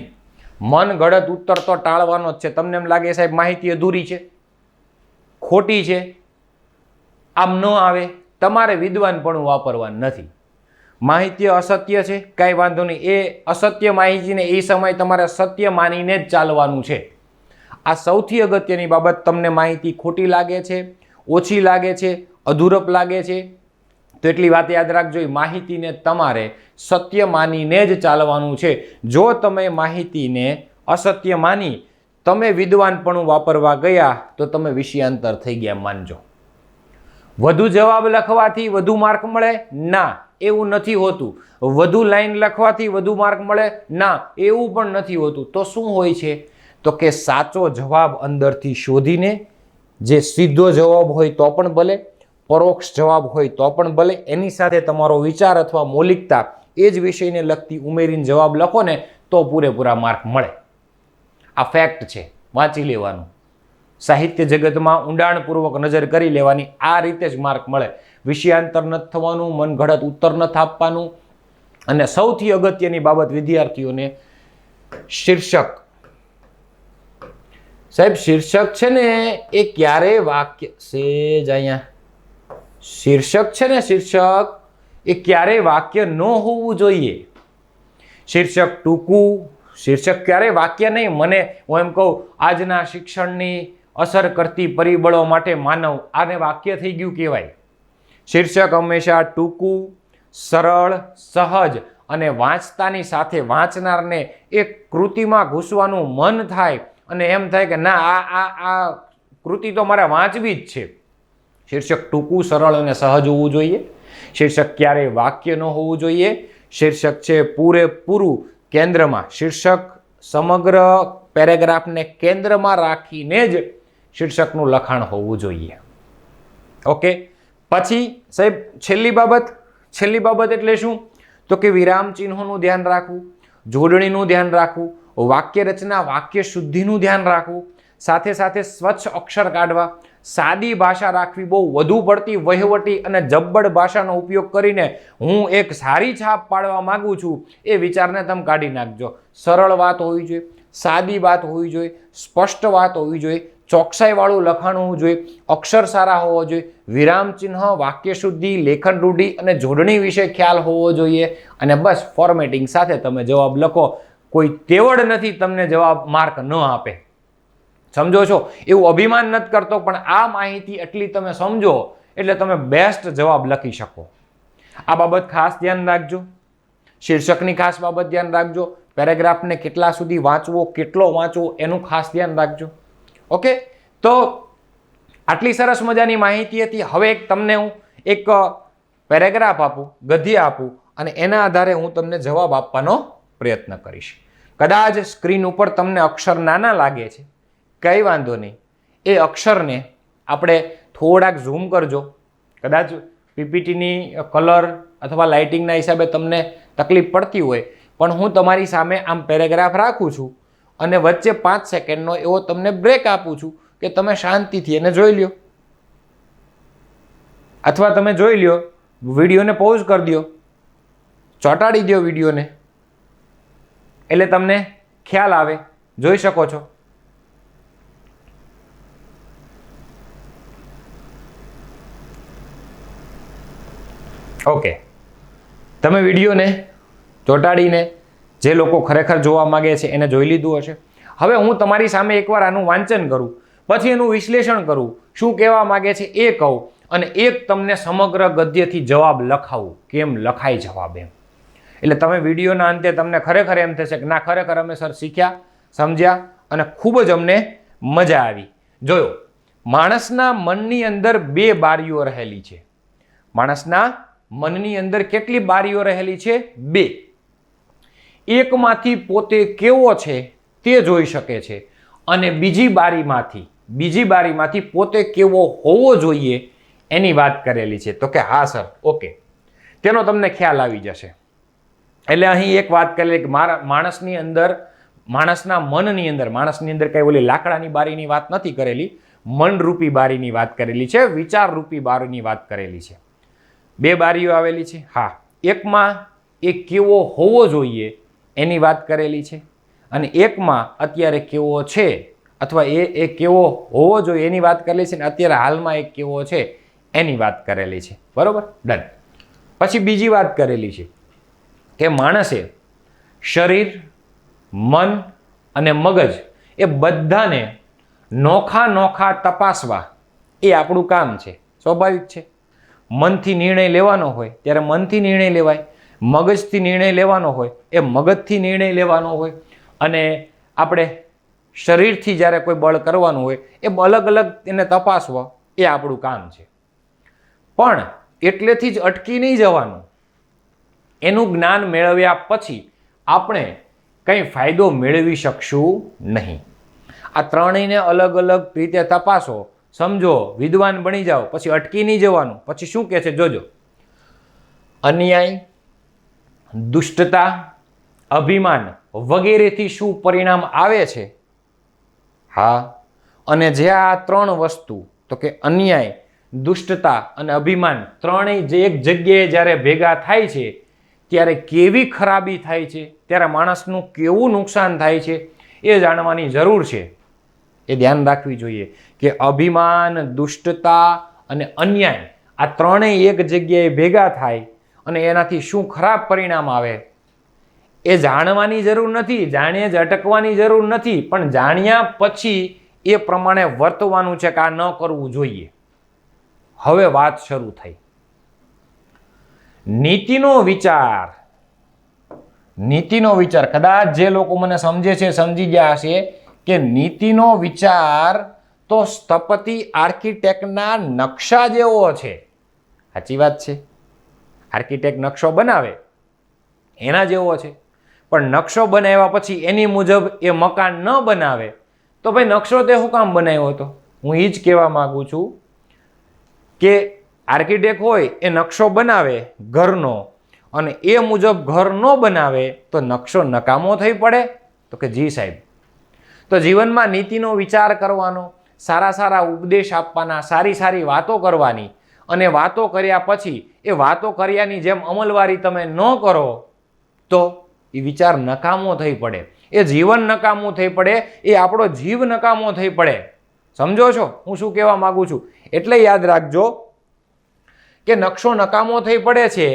મનગઢત ઉત્તર તો ટાળવાનો જ છે. તમને એમ લાગે સાહેબ માહિતી અધૂરી છે, ખોટી છે, આમ ન આવે, તમારે વિદ્વાનપણું વાપરવાનું નથી. માહિતી અસત્ય છે, કાંઈ વાંધો નહીં. એ અસત્ય માહિતીને એ સમય તમારે સત્ય માનીને જ ચાલવાનું છે. આ સૌથી અગત્યની બાબત. તમને માહિતી ખોટી લાગે છે, ઓછી લાગે છે, અધૂરપ લાગે છે તો એટલી વાત યાદ રાખજો, માહિતીને તમારે સત્ય માનીને જ ચાલવાનું છે. જો તમે માહિતીને અસત્ય માની તમે વિદ્વાનપણું વાપરવા ગયા તો તમે વિષયાંતર થઈ ગયા માનજો. વધુ જવાબ લખવાથી વધુ માર્ક મળે? ના, એવું નથી હોતું. વધુ લાઈન લખવાથી વધુ માર્ક મળે ના, એવું પણ નથી હોતું. તો શું હોય છે? તો કે સાચો જવાબ અંદરથી શોધીને, જે સીધો જવાબ હોય તો પણ ભલે, પરોક્ષ જવાબ હોય તો પણ ભલે, એની સાથે તમારો વિચાર અથવા મૌલિકતા એ જ વિષયને લગતી ઉમેરીને જવાબ લખો ને તો પૂરેપૂરા માર્ક મળે. આ ફેક્ટ છે, વાંચી લેવાનું. સાહિત્ય જગતમાં ઊંડાણપૂર્વક નજર કરી લેવાની. આ રીતે જ માર્ક મળે. વિષયાંતર નથી થવાનું, મનગઢત ઉત્તર નથી આપવાનું. અને સૌથી અગત્યની બાબત વિદ્યાર્થીઓને, શીર્ષક. સાહેબ શીર્ષક છે ને એ ક્યારે વાક્ય સેજ અહીંયા શીર્ષક છે ને, શીર્ષક એ ક્યારેય વાક્ય ન હોવું જોઈએ. શીર્ષક ટૂંકું, શીર્ષક ક્યારેય વાક્ય નહીં. હું એમ કહું, આજના શિક્ષણની અસર કરતી પરિબળો માટે માનવ, આને વાક્ય થઈ ગયું કહેવાય. શીર્ષક હંમેશા ટૂંકું, સરળ, સહજ અને વાંચતાની સાથે વાંચનારને એક કૃતિમાં ઘૂસવાનું મન થાય અને એમ થાય કે ના, આ કૃતિ તો મારે વાંચવી જ છે. શીર્ષક ટૂંકું, સરળ અને સહજ હોવું જોઈએ. શીર્ષક ક્યારેય વાક્ય ન હોવું જોઈએ. શીર્ષક છે પૂરેપૂરું કેન્દ્રમાં. શીર્ષક સમગ્ર પેરેગ્રાફને કેન્દ્રમાં રાખીને જ શીર્ષકનું લખાણ હોવું જોઈએ. ઓકે. પછી સાહેબ છેલ્લી બાબત એટલે શું? તો કે વિરામ ચિહ્નોનું ધ્યાન રાખવું, જોડણીનું ધ્યાન રાખવું, વાક્ય રચના, વાક્ય શુદ્ધિનું ધ્યાન રાખવું, સાથે સાથે સ્વચ્છ અક્ષર કાઢવા, સાદી ભાષા રાખવી. બહુ વધુ પડતી વહીવટી અને જબ્બડ ભાષાનો ઉપયોગ કરીને હું એક સારી છાપ પાડવા માંગુ છું, એ વિચારને તમે કાઢી નાખજો. સરળ વાત હોવી જોઈએ, સાદી વાત હોવી જોઈએ, સ્પષ્ટ વાત હોવી જોઈએ, ચોકસાઈવાળું લખાણ હોવું જોઈએ, અક્ષર સારા હોવો જોઈએ, વિરામ ચિહ્ન, વાક્ય શુદ્ધિ, લેખન રૂઢિ અને જોડણી વિશે ખ્યાલ હોવો જોઈએ. અને બસ ફોર્મેટિંગ સાથે તમે જવાબ લખો. કોઈ તેવડ નથી તમને જવાબ માર્ક ન આપે. સમજો છો? એવું અભિમાન નથી કરતો, પણ આ માહિતી એટલી તમે સમજો એટલે તમે બેસ્ટ જવાબ લખી શકો. આ બાબત ખાસ ધ્યાન રાખજો. શીર્ષકની ખાસ બાબત ધ્યાન રાખજો. પેરેગ્રાફને કેટલા સુધી વાંચવો, કેટલો વાંચવો એનું ખાસ ધ્યાન રાખજો. ઓકે. તો આટલી સરસ મજાની માહિતી હતી. હવે તમને હું એક પેરેગ્રાફ આપું, ગદ્ય આપું અને એના આધારે હું તમને જવાબ આપવાનો પ્રયત્ન કરીશ. કદાચ સ્ક્રીન ઉપર તમને અક્ષર નાના લાગે છે, કંઈ વાંધો નહીં. એ અક્ષરને આપણે થોડાક ઝૂમ કરજો. કદાચ પીપીટીની કલર અથવા લાઇટિંગના હિસાબે તમને તકલીફ પડતી હોય, પણ હું તમારી સામે આમ પેરેગ્રાફ રાખું છું અને વચ્ચે 5 સેકન્ડનો એવો તમને બ્રેક આપું છું કે તમે શાંતિથી એને જોઈ લ્યો. અથવા તમે જોઈ લ્યો, વિડીયોને પોઝ કરી દો, ચોંટાડી દો વિડીયોને, એટલે તમને ખ્યાલ આવે, જોઈ શકો છો. ઓકે. તમે વિડીયોને ચોંટાડીને જે લોકો ખરેખર જોવા માંગે છે એને જોઈ લીધું હશે. હવે હું તમારી સામે એકવાર આનું વાંચન કરું, પછી એનું વિશ્લેષણ કરું, શું કહેવા માંગે છે એ કહું, અને એક તમને સમગ્ર ગદ્યથી જવાબ લખાવું, કેમ લખાય જવાબ એમ. એટલે તમે વિડીયોના અંતે તમને ખરેખર એમ થશે કે ના, ખરેખર અમે સર શીખ્યા, સમજ્યા અને ખૂબ જ અમને મજા આવી. જોયો, માણસના મનની અંદર 2 બારીઓ રહેલી છે. માણસના મનની અંદર કેટલી બારીઓ રહેલી છે? 2. એકમાંથી પોતે કેવો છે તે જોઈ શકે છે અને બીજી બારીમાંથી પોતે કેવો હોવો જોઈએ એની વાત કરેલી છે. તો કે હા સર, ઓકે, તેનો તમને ખ્યાલ આવી જશે. એટલે અહીં એક વાત કરેલી કે માણસની અંદર, માણસના મનની અંદર કઈ ઓલી લાકડાની બારીની વાત નથી કરેલી, મનરૂપી બારીની વાત કરેલી છે, વિચારરૂપી બારીની વાત કરેલી છે. 2 બારીઓ આવેલી છે. હા, એકમાં એ કેવો હોવો જોઈએ એની વાત કરેલી છે અને એકમાં અત્યારે કેવો છે અથવા એ કેવો હોવો જોઈએ એની વાત કરેલી છે, અને અત્યારે હાલમાં એ કેવો છે એની વાત કરેલી છે. બરોબર, ડન. પછી બીજી વાત કરેલી છે કે માણસે શરીર, મન અને મગજ એ બધાને નોખા તપાસવા એ આપણું કામ છે. સ્વાભાવિક છે. મનથી નિર્ણય લેવાનો હોય ત્યારે મનથી નિર્ણય લેવાય, મગજથી નિર્ણય લેવાનો હોય એ મગજથી નિર્ણય લેવાનો હોય, અને આપણે શરીરથી જ્યારે કોઈ બળ કરવાનું હોય એ અલગ અલગ એને તપાસવા એ આપણું કામ છે. પણ એટલેથી જ અટકી નહીં જવાનું. એનું જ્ઞાન મેળવ્યા પછી આપણે કંઈ ફાયદો મેળવી શકશું નહીં. આ ત્રણેયને અલગ અલગ રીતે તપાસો, સમજો, વિદ્વાન બની જાઓ, પછી અટકી નહીં જવાનું. પછી શું કહે છે જોજો. અન્યાય, દુષ્ટતા, અભિમાન વગેરેથી શું પરિણામ આવે છે? હા, અને જે આ ત્રણ વસ્તુ તો કે અન્યાય, દુષ્ટતા અને અભિમાન ત્રણેય જે એક જગ્યાએ જ્યારે ભેગા થાય છે ત્યારે કેવી ખરાબી થાય છે, ત્યારે માણસનું કેવું નુકસાન થાય છે એ જાણવાની જરૂર છે. એ ધ્યાન રાખવી જોઈએ કે અભિમાન, દુષ્ટતા અને અન્યાય આ ત્રણેય એક જગ્યાએ ભેગા થાય અને એનાથી શું ખરાબ પરિણામ આવે એ જાણવાની જરૂર નથી. જાણીએ જ અટકવાની જરૂર નથી, પણ જાણ્યા પછી એ પ્રમાણે વર્તવાનું છે કે આ ન કરવું જોઈએ. હવે વાત શરૂ થઈ. નીતિનો વિચાર. નીતિનો વિચાર કદાચ જે લોકો મને સમજે છે સમજી ગયા હશે કે નીતિનો વિચાર તો સ્થપતિ આર્કિટેક્ટના નકશા જેવો છે. સાચી વાત છે. આર્કિટેક્ટ નકશો બનાવે એના જેવો છે, પણ નકશો બનાવ્યા પછી એની મુજબ એ મકાન ન બનાવે તો ભાઈ નકશો તે શું કામ બનાવ્યો હતો? હું એ જ કહેવા માંગુ છું કે આર્કિટેક્ટ હોય એ નકશો બનાવે ઘરનો અને એ મુજબ ઘર ન બનાવે તો નકશો નકામો થઈ પડે? તો કે જી સાહેબ. તો જીવનમાં નીતિનો વિચાર કરવાનો, સારા સારા ઉપદેશ આપવાના, સારી સારી વાતો કરવાની, અને વાતો કર્યા પછી એ વાતો કર્યાની જેમ અમલવારી તમે ન કરો તો એ વિચાર નકામો થઈ પડે, એ જીવન નકામું થઈ પડે, એ આપણો જીવ નકામો થઈ પડે. સમજો છો હું શું કહેવા માંગુ છું? એટલે યાદ રાખજો કે નકશો નકામો થઈ પડે છે,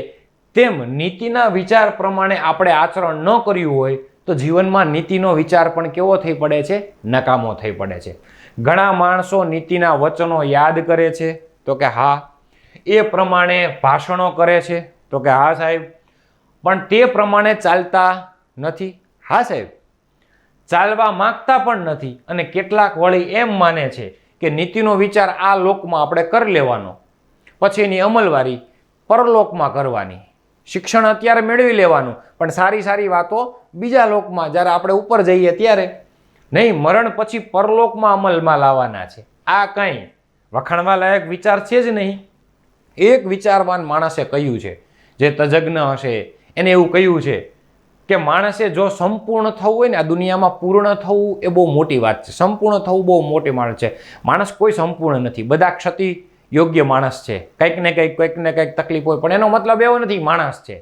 તેમ નીતિના વિચાર પ્રમાણે આપણે આચરણ ન કર્યું હોય તો જીવનમાં નીતિનો વિચાર પણ કેવો થઈ પડે છે? નકામો થઈ પડે છે. ઘણા માણસો નીતિના વચનો યાદ કરે છે તો કે હા, એ પ્રમાણે ભાષણો કરે છે તો કે હા સાહેબ, પણ તે પ્રમાણે ચાલતા નથી. હા સાહેબ, ચાલવા માંગતા પણ નથી. અને કેટલાક વળી એમ માને છે કે નીતિનો વિચાર આ લોકમાં આપણે કરી લેવાનો, પછી એની અમલવારી પરલોકમાં કરવાની. શિક્ષણ અત્યારે મેળવી લેવાનું, પણ સારી સારી વાતો બીજા લોકમાં જ્યારે આપણે ઉપર જઈએ ત્યારે નહીં, મરણ પછી પરલોકમાં અમલમાં લાવવાના છે. આ કંઈ વખાણવા લાયક વિચાર છે જ નહીં. એક વિચારવાન માણસે કહ્યું છે, જે તજજ્ઞ હશે એને એવું કહ્યું છે કે માણસે જો સંપૂર્ણ થવું હોય ને આ દુનિયામાં, પૂર્ણ થવું એ બહુ મોટી વાત છે. સંપૂર્ણ થવું બહુ મોટી માણસ છે. માણસ કોઈ સંપૂર્ણ નથી, બધા ક્ષતિ યોગ્ય માણસ છે. કંઈક ને કંઈક તકલીફ હોય, પણ એનો મતલબ એવો નથી માણસ છે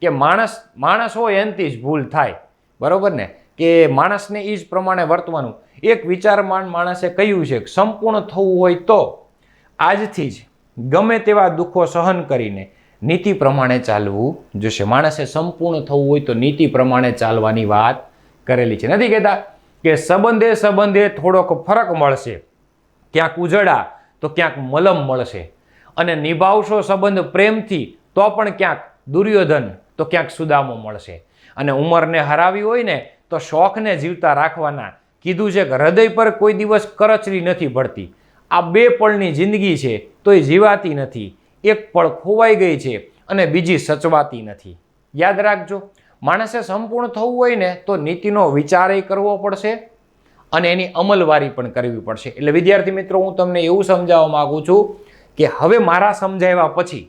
કે માણસ હોય એનથી જ ભૂલ થાય. બરોબર ને? કે માણસને એ જ પ્રમાણે વર્તવાનું. એક વિચારમાન માણસે કહ્યું છે કે સંપૂર્ણ થવું હોય તો આજથી જ ગમે તેવા દુઃખો સહન કરીને નીતિ પ્રમાણે ચાલવું જોશે. માણસે સંપૂર્ણ થવું હોય તો નીતિ પ્રમાણે ચાલવાની વાત કરેલી છે. નથી કહેતા કે સંબંધે થોડોક ફરક મળશે, ક્યાંક ઉજળા તો ક્યાંક મલમ મળશે, અને નિભાવશો સંબંધ પ્રેમથી તો પણ ક્યાંક દુર્યોધન તો ક્યાંક સુદામો મળશે. અને ઉંમરને હરાવી હોય ને તો શોખને જીવતા રાખવાના. કીધું છે કે હૃદય પર કોઈ દિવસ કરચરી નથી પડતી. આ બે પળની જિંદગી છે તો એ જીવાતી નથી. એક પળ ખોવાઈ ગઈ છે અને બીજી સચવાતી નથી. યાદ રાખજો, માણસે સંપૂર્ણ થવું હોય ને તો નીતિનો વિચાર કરવો પડશે અને એની અમલવારી પણ કરવી પડશે. એટલે વિદ્યાર્થી મિત્રો, હું તમને એવું સમજાવવા માંગુ છું કે હવે મારા સમજાવ્યા પછી,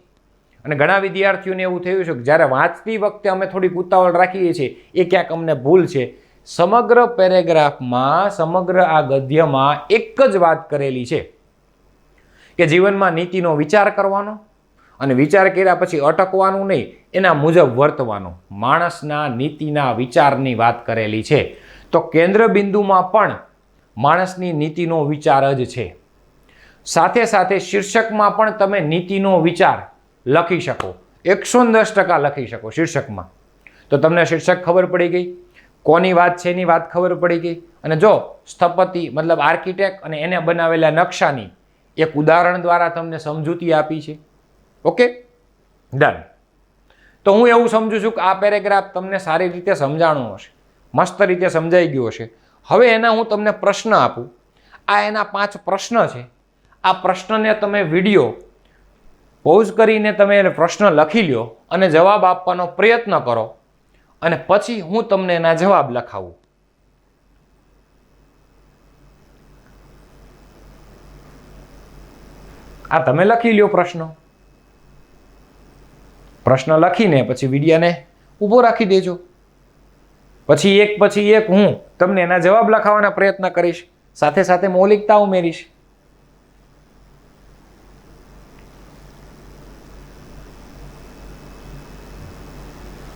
અને ઘણા વિદ્યાર્થીઓને એવું થયું છે કે જ્યારે વાંચતી વખતે અમે થોડીક ઉતાવળ રાખીએ છીએ, એ ક્યાંક અમને ભૂલ છે. સમગ્ર પેરેગ્રાફમાં, સમગ્ર આ ગદ્યમાં એક જ વાત કરેલી છે કે જીવનમાં નીતિનો વિચાર કરવાનો, અને વિચાર કર્યા પછી અટકવાનું નહીં, એના મુજબ વર્તવાનું. માણસના નીતિના વિચારની વાત કરેલી છે. તો કેન્દ્ર બિંદુમાં પણ માણસની નીતિનો વિચાર જ છે. સાથે સાથે શીર્ષકમાં પણ તમે નીતિનો વિચાર લખી શકો, 110% લખી શકો શીર્ષકમાં. તો તમને શીર્ષક ખબર પડી ગઈ, કોની વાત છે એની વાત ખબર પડી ગઈ. અને જો સ્થપતિ મતલબ આર્કિટેક્ટ અને એને બનાવેલા નકશાની એક ઉદાહરણ દ્વારા તમને સમજૂતી આપી છે. Okay, done. તો હું એવું સમજુ છું કે આ પેરેગ્રાફ તમને સારી રીતે સમજાણું હશે, મસ્ત રીતે સમજાઈ ગયું હશે. હવે એના હું તમને પ્રશ્ન આપું. આ એના 5 પ્રશ્ન છે. આ પ્રશ્નને તમે વિડીયો પોઝ કરીને તમે પ્રશ્ન લખી લ્યો અને જવાબ આપવાનો પ્રયત્ન કરો અને પછી હું તમને એના જવાબ લખાવું. આ તમે લખી લ્યો પ્રશ્ન લખીને પછી વિડિયાને ઊભો રાખી દેજો. પછી એક હું તમને એના જવાબ લખાવવાના પ્રયત્ન કરીશ, સાથે સાથે મૌલિકતા ઉમેરીશ.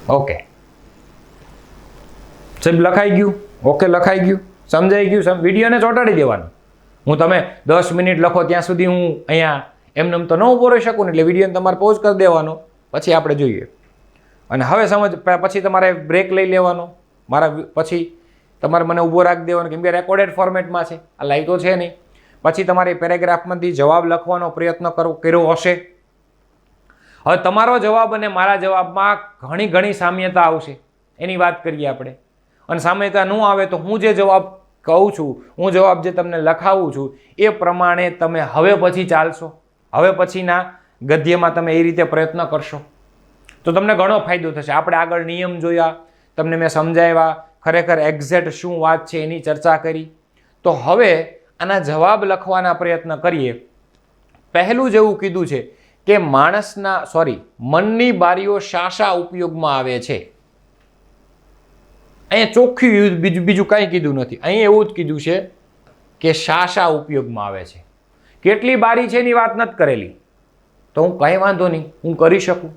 ઓકે સાહેબ, લખાઈ ગયું? ઓકે, લખાઈ ગયું, સમજાઈ ગયું? વિડીયોને ચોંટાડી દેવાનું. હું તમે 10 મિનિટ લખો ત્યાં સુધી હું અહીંયા એમને તો ન ઊભો રહી શકું ને, એટલે વિડીયોને તમારે પોઝ કરી દેવાનો, પછી આપણે જોઈએ. અને હવે સમજ, પછી તમારે બ્રેક લઈ લેવાનો, પછી તમારે મને ઊભો રાખી દેવાનો, કેમ કે રેકોર્ડેડ ફોર્મેટમાં છે, આ લાઈવ તો છે નહીં. પછી તમારે પેરેગ્રાફમાંથી જવાબ લખવાનો પ્રયત્ન કર્યો હશે. હવે તમારો જવાબ અને મારા જવાબમાં ઘણી સામ્યતા આવશે, એની વાત કરીએ આપણે. અને સામ્યતા ન આવે તો હું જે જવાબ કહું છું, હું જવાબ જે તમને લખાવું છું એ પ્રમાણે તમે હવે પછી ચાલશો. હવે પછીના ગદ્યમાં તમે એ રીતે પ્રયત્ન કરશો તો તમને ઘણો ફાયદો થશે. આપણે આગળ નિયમ જોયા, તમને મેં સમજાવ્યા, ખરેખર એક્ઝેક્ટ શું વાત છે એની ચર્ચા કરી. તો હવે આના જવાબ લખવાના પ્રયત્ન કરીએ. પહેલું જેવું કીધું છે કે મનની બારીઓ શા ઉપયોગમાં આવે છે. અહીંયા ચોખ્ખું બીજું કાંઈ કીધું નથી. અહીંયા એવું જ કીધું છે કે શા ઉપયોગમાં આવે છે. કેટલી બારી છે એની વાત નથી કરેલી, તો હું કાંઈ વાંધો નહીં, હું કરી શકું.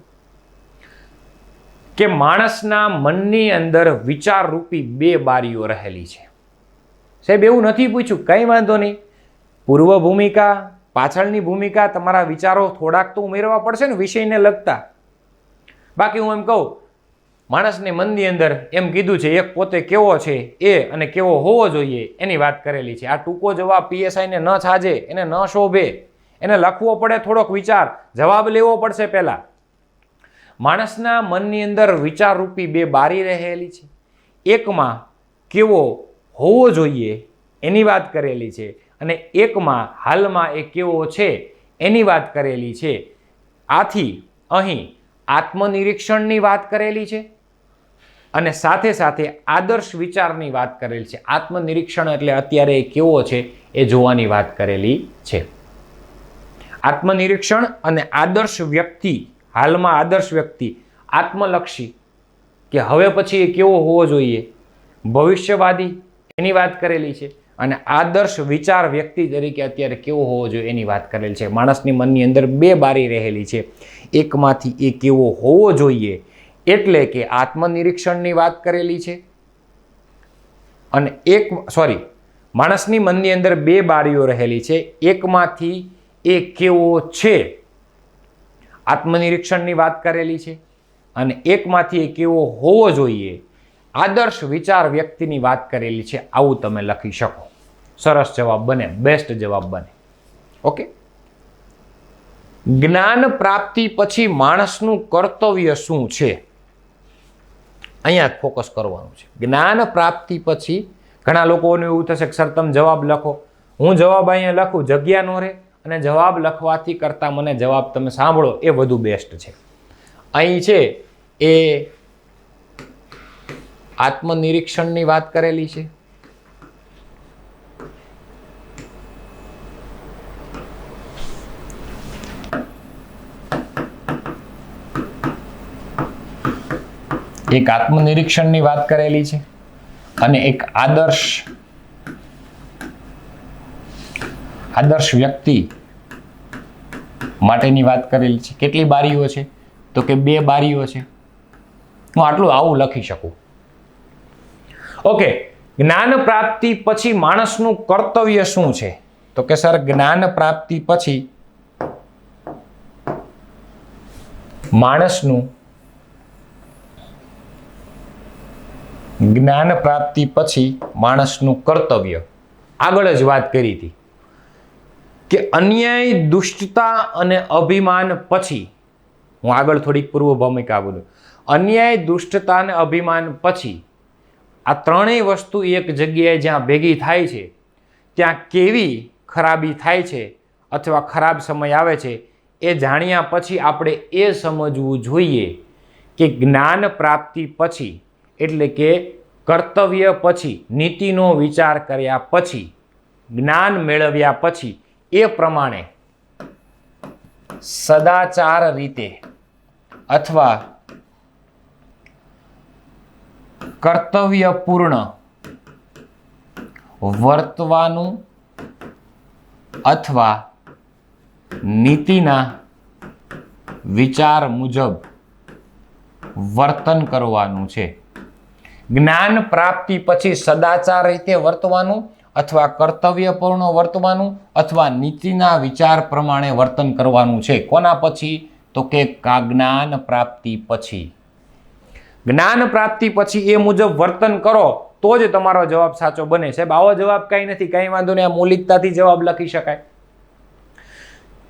કે માણસના મનની અંદર વિચારરૂપી 2 બારીઓ રહેલી છે. સાહેબ એવું નથી પૂછ્યું, કંઈ વાંધો નહીં. પૂર્વ ભૂમિકા, પાછળની ભૂમિકા, તમારા વિચારો થોડાક તો ઉમેરવા પડશે ને વિષયને લગતા. બાકી હું એમ કહું, માણસને મનની અંદર એમ કીધું છે એક પોતે કેવો છે એ અને કેવો હોવો જોઈએ એની વાત કરેલી છે. આ ટૂંકો જવાબ પીએસઆઈને ન છાજે, એને ન શોભે, એને લખવો પડે થોડોક વિચાર, જવાબ લેવો પડશે પહેલા. માણસના મનની અંદર વિચારરૂપી 2 બારી રહેલી છે. એકમાં કેવો હોવો જોઈએ એની વાત કરેલી છે અને એકમાં હાલમાં એ કેવો છે એની વાત કરેલી છે. આથી અહીં આત્મનિરીક્ષણની વાત કરેલી છે અને સાથે સાથે આદર્શ વિચારની વાત કરેલી છે. આત્મનિરીક્ષણ એટલે અત્યારે એ કેવો છે એ જોવાની વાત કરેલી છે. આત્મનિરીક્ષણ અને આદર્શ વ્યક્તિ, હાલમાં આદર્શ વ્યક્તિ, આત્મલક્ષી કે હવે પછી એ કેવો હોવો જોઈએ, ભવિષ્યવાદી એની વાત કરેલી છે અને આદર્શ વિચાર વ્યક્તિ તરીકે અત્યારે કેવો હોવો જોઈએ એની વાત કરેલી છે. માણસની મનની અંદર 2 બારી રહેલી છે. એકમાંથી એ કેવો હોવો જોઈએ એટલે કે આત્મનિરીક્ષણની વાત કરેલી છે અને માણસની મનની અંદર 2 બારીઓ રહેલી છે. એકમાંથી એ કેવો છે આત્મનિરીક્ષણની વાત કરેલી છે અને એકમાંથી એ કેવો હોવો જોઈએ આદર્શ વિચાર વ્યક્તિની વાત કરેલી છે. આવું તમે લખી શકો. સરસ જવાબ બને, બેસ્ટ જવાબ બને. ઓકે. જ્ઞાન પ્રાપ્તિ પછી માણસનું કર્તવ્ય શું છે, અહીંયા ફોકસ કરવાનું છે. જ્ઞાન પ્રાપ્તિ પછી ઘણા લોકોને એવું થશે કે સર તમે જવાબ લખો, હું જવાબ અહીંયા લખું, જગ્યા નો રહે અને જવાબ લખવાથી કરતાં મને જવાબ તમે સાંભળો એ વધુ બેસ્ટ છે. અહીં છે એ આત્મનિરીક્ષણની વાત કરેલી છે. એક આત્મનિરીક્ષણની વાત કરેલી છે અને એક આદર્શ વ્યક્તિ માટેની વાત કરેલી છે. કેટલી બારીઓ છે તો કે 2 બારીઓ છે. હું આવું લખી શકું. ઓકે. જ્ઞાન પ્રાપ્તિ પછી માણસનું કર્તવ્ય શું છે તો કે સર જ્ઞાન પ્રાપ્તિ પછી માણસનું કર્તવ્ય, આગળ જ વાત કરી હતી કે અન્યાય, દુષ્ટતા અને અભિમાન પછી, હું આગળ થોડીક પૂર્વ ભૂમિકા બોલું, અન્યાય, દુષ્ટતા અને અભિમાન પછી આ ત્રણેય વસ્તુ એક જગ્યાએ જ્યાં ભેગી થાય છે ત્યાં કેવી ખરાબી થાય છે અથવા ખરાબ સમય આવે છે એ જાણ્યા પછી આપણે એ સમજવું જોઈએ કે જ્ઞાન પ્રાપ્તિ પછી એટલે કે કર્તવ્ય પછી, નીતિનો વિચાર કર્યા પછી, જ્ઞાન મેળવ્યા પછી એ પ્રમાણે સદાચાર રીતે અથવા કર્તવ્યપૂર્ણ વર્તવાનું અથવા નીતિના વિચાર મુજબ વર્તન કરવાનું છે. જ્ઞાન પ્રાપ્તિ પછી સદાચાર રીતે વર્તવાનું અથવા કર્તવ્યપૂર્ણ વર્તવાનું અથવા નીતિના વિચાર પ્રમાણે વર્તન કરવાનું છે. કોના પછી? તો કે જ્ઞાન પ્રાપ્તિ પછી. જ્ઞાન પ્રાપ્તિ પછી એ મુજબ વર્તન કરો તો જ તમારો જવાબ સાચો બને. સાહેબ આવો જવાબ કાંઈ નથી, કાંઈ વાંધો નહીં, આ મૌલિકતાથી જવાબ લખી શકાય.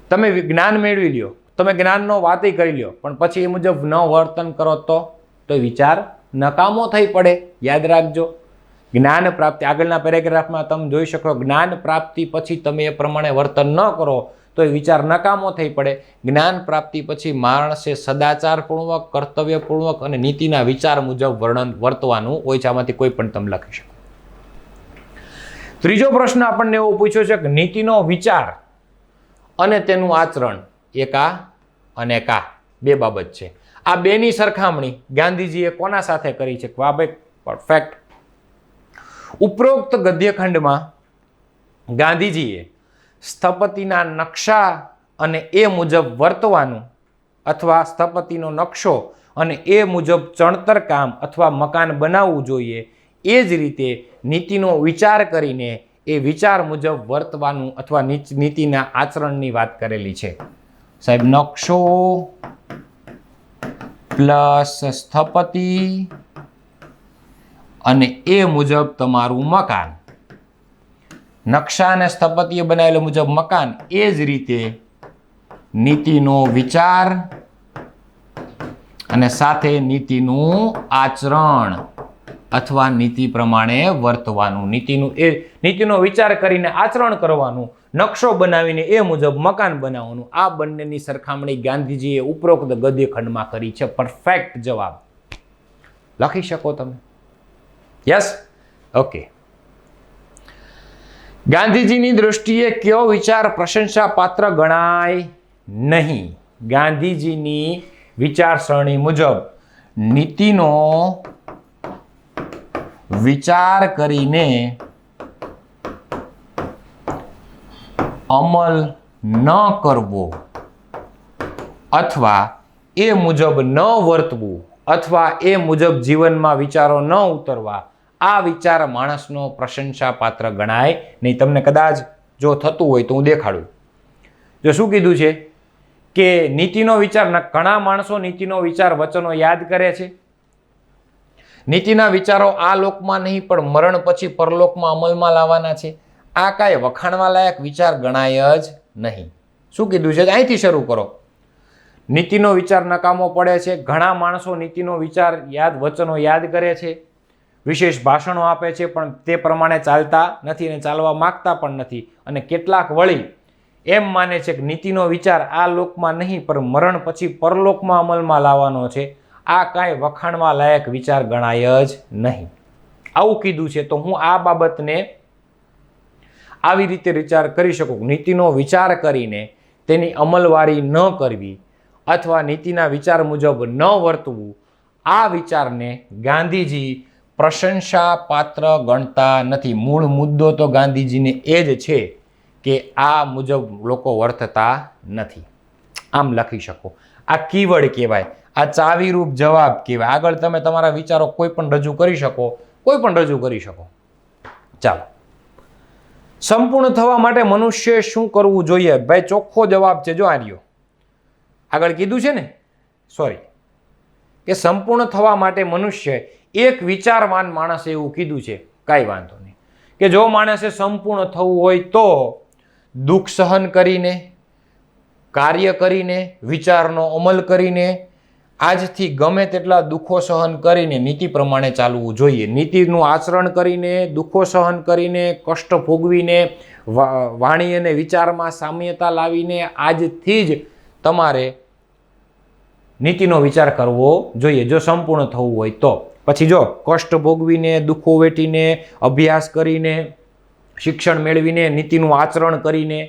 તમે જ્ઞાન મેળવી લ્યો, તમે જ્ઞાનનો વાતય કરી લ્યો, પણ પછી એ મુજબ ન વર્તન કરો તો વિચાર નકામો થઈ પડે. યાદ રાખજો, જ્ઞાન પ્રાપ્તિ આગળના પેરેગ્રાફમાં તમે જોઈ શકો, જ્ઞાન પ્રાપ્તિ પછી તમે એ પ્રમાણે વર્તન ન કરો તો એ વિચાર નકામો થઈ પડે. જ્ઞાન પ્રાપ્તિ પછી માણસે સદાચારપૂર્વક, કર્તવ્યપૂર્વક અને નીતિના વિચાર મુજબ વર્તવાનું હોય છે. આમાંથી કોઈ પણ તમે લખી શકો. ત્રીજો પ્રશ્ન આપણને એવો પૂછ્યો છે કે નીતિનો વિચાર અને તેનું આચરણ એકા અને કા બે બાબત છે. આ બેની સરખામણી ગાંધીજીએ કોના સાથે કરી છે? વાહ ભાઈ, પરફેક્ટ. ઉપરોક્ત ગદ્યખંડમાં ગાંધીજીએ સ્થપતિના નકશા અને એ મુજબ વર્તવાનું અથવા સ્થપતિનો નકશો અને એ મુજબ ચણતર કામ અથવા મકાન બનાવવું જોઈએ, એ જ રીતે નીતિનો વિચાર કરીને એ વિચાર મુજબ વર્તવાનું અથવા નીતિના આચરણની વાત કરેલી છે. સાહેબ નકશો પ્લસ સ્થપતિ અને એ મુજબ તમારું મકાન, નકશા અને સ્થપતિએ બનાવેલા મુજબ મકાન, એ જ રીતે નીતિનો વિચાર અને સાથે નીતિનું આચરણ અથવા નીતિ પ્રમાણે વર્તવાનું. નીતિનો વિચાર કરીને આચરણ કરવાનું, નકશો બનાવીને એ મુજબ મકાન બનાવવાનું. આ બંનેની સરખામણી ગાંધીજીએ ઉપરોક્ત ગદ્યખંડમાં કરી છે. પરફેક્ટ જવાબ લખી શકો તમે. Yes, okay. ગાંધીજીની દૃષ્ટિએ કયો વિચાર પ્રશંસા પાત્ર ગણાય નહીં? ગાંધીજીની વિચારસરણી મુજબ નીતિનો વિચાર કરીને અમલ ન કરવો અથવા એ મુજબ ન વર્તવું અથવા એ મુજબ જીવનમાં વિચારો ન ઉતરવા, આ વિચાર માણસનો પ્રશંસા પાત્ર ગણાય નહીં. તમને કદાચ જો થતું હોય તો હું દેખાડું. જો શું કીધું છે કે નીતિનો વિચાર, ઘણા માણસો નીતિનો વિચાર વચનો યાદ કરે છે. નીતિના વિચારો આ લોકમાં નહીં પણ મરણ પછી પરલોકમાં અમલમાં લાવવાના છે. આ કાંઈ વખાણવા લાયક વિચાર ગણાય જ નહીં. શું કીધું છે? અહીંથી શરૂ કરો. નીતિનો વિચાર નકામો પડે છે. ઘણા માણસો નીતિનો વિચાર વચનો યાદ કરે છે, વિશેષ ભાષણો આપે છે, પણ તે પ્રમાણે ચાલતા નથી અને ચાલવા માંગતા પણ નથી. અને કેટલાક વળી એમ માને છે કે નીતિનો વિચાર આ લોકમાં નહીં પણ મરણ પછી પરલોકમાં અમલમાં લાવવાનો છે. આ કાંઈ વખાણવા લાયક વિચાર ગણાય જ નહીં. આવું કીધું છે. તો હું આ બાબતને આવી રીતે વિચાર કરી શકું. નીતિનો વિચાર કરીને તેની અમલવારી ન કરવી અથવા નીતિના વિચાર મુજબ ન વર્તવું, આ વિચારને ગાંધીજી પ્રશંસા પાત્ર ગણતા નથી. મૂળ મુદ્દો તો ગાંધીજીને એ જ છે કે આ મુજબ લોકો વર્તતા નથી. આમ લખી શકો. આ કીવર્ડ કહેવાય, આ ચાવીરૂપ જવાબ કહેવાય. આગળ તમે તમારા વિચારો કોઈ પણ રજૂ કરી શકો, કોઈ પણ રજૂ કરી શકો. ચાલો, સંપૂર્ણ થવા માટે મનુષ્ય શું કરવું જોઈએ? ભાઈ ચોખ્ખો જવાબ છે. જો આ રહ્યો, આગળ કીધું છે ને, સોરી, કે સંપૂર્ણ થવા માટે મનુષ્ય, એક વિચારવાન માણસે એવું કીધું છે. કાંઈ વાંધો નહીં, કે જો માણસે સંપૂર્ણ થવું હોય તો દુઃખ સહન કરીને, કાર્ય કરીને, વિચારનો અમલ કરીને, આજથી ગમે તેટલા દુઃખો સહન કરીને નીતિ પ્રમાણે ચાલવું જોઈએ. નીતિનું આચરણ કરીને, દુઃખો સહન કરીને, કષ્ટ ભોગવીને, વાણી અને વિચારમાં સામ્યતા લાવીને આજથી જ તમારે નીતિનો વિચાર કરવો જોઈએ, જો સંપૂર્ણ થવું હોય તો. પછી જો કષ્ટ ભોગવીને, દુઃખો વેઠીને, અભ્યાસ કરીને, શિક્ષણ મેળવીને, નીતિનું આચરણ કરીને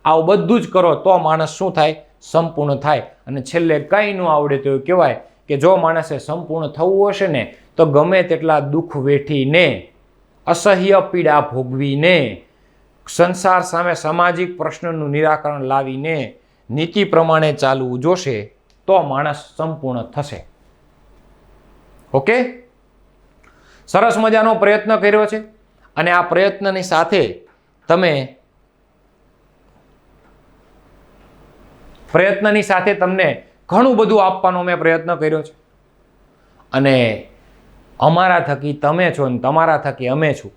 આવું બધું જ કરો તો માણસ શું થાય? સંપૂર્ણ થાય. અને છેલ્લે કંઈ ન આવડે તો એવું કહેવાય કે જો માણસે સંપૂર્ણ થવું હશે ને તો ગમે તેટલા દુઃખ વેઠીને, અસહ્ય પીડા ભોગવીને, સંસાર સામે સામાજિક પ્રશ્નનું નિરાકરણ લાવીને નીતિ પ્રમાણે ચાલવું જોશે તો માણસ સંપૂર્ણ થશે. ઓકે, સરસ મજાનો પ્રયત્ન કર્યો છે અને આ પ્રયત્નની સાથે તમને ઘણું બધું આપવાનો મેં પ્રયત્ન કર્યો છે અને અમારા થકી તમે છો ને તમારા થકી અમે છું.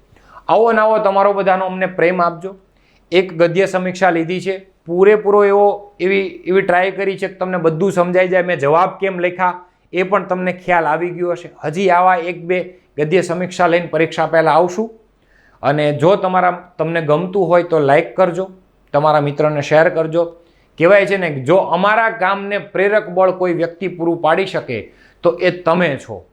આવો ને આવો તમારો બધાનો અમને પ્રેમ આપજો. એક ગદ્ય સમીક્ષા લીધી છે, પૂરેપૂરો એવી ટ્રાય કરી છે કે તમને બધું સમજાઈ જાય. મેં જવાબ કેમ લખ્યા એ પણ તમને ખ્યાલ આવી ગયો હશે. હજી આવા 1-2 ગદ્ય સમીક્ષા લઈને પરીક્ષા પહેલાં આવશું. અને જો તમને ગમતું હોય તો લાઈક કરજો, તમારા મિત્રોને શેર કરજો. કહેવાય છે ને, જો અમારા કામને પ્રેરક બળ કોઈ વ્યક્તિ પૂરું પાડી શકે તો એ તમે છો.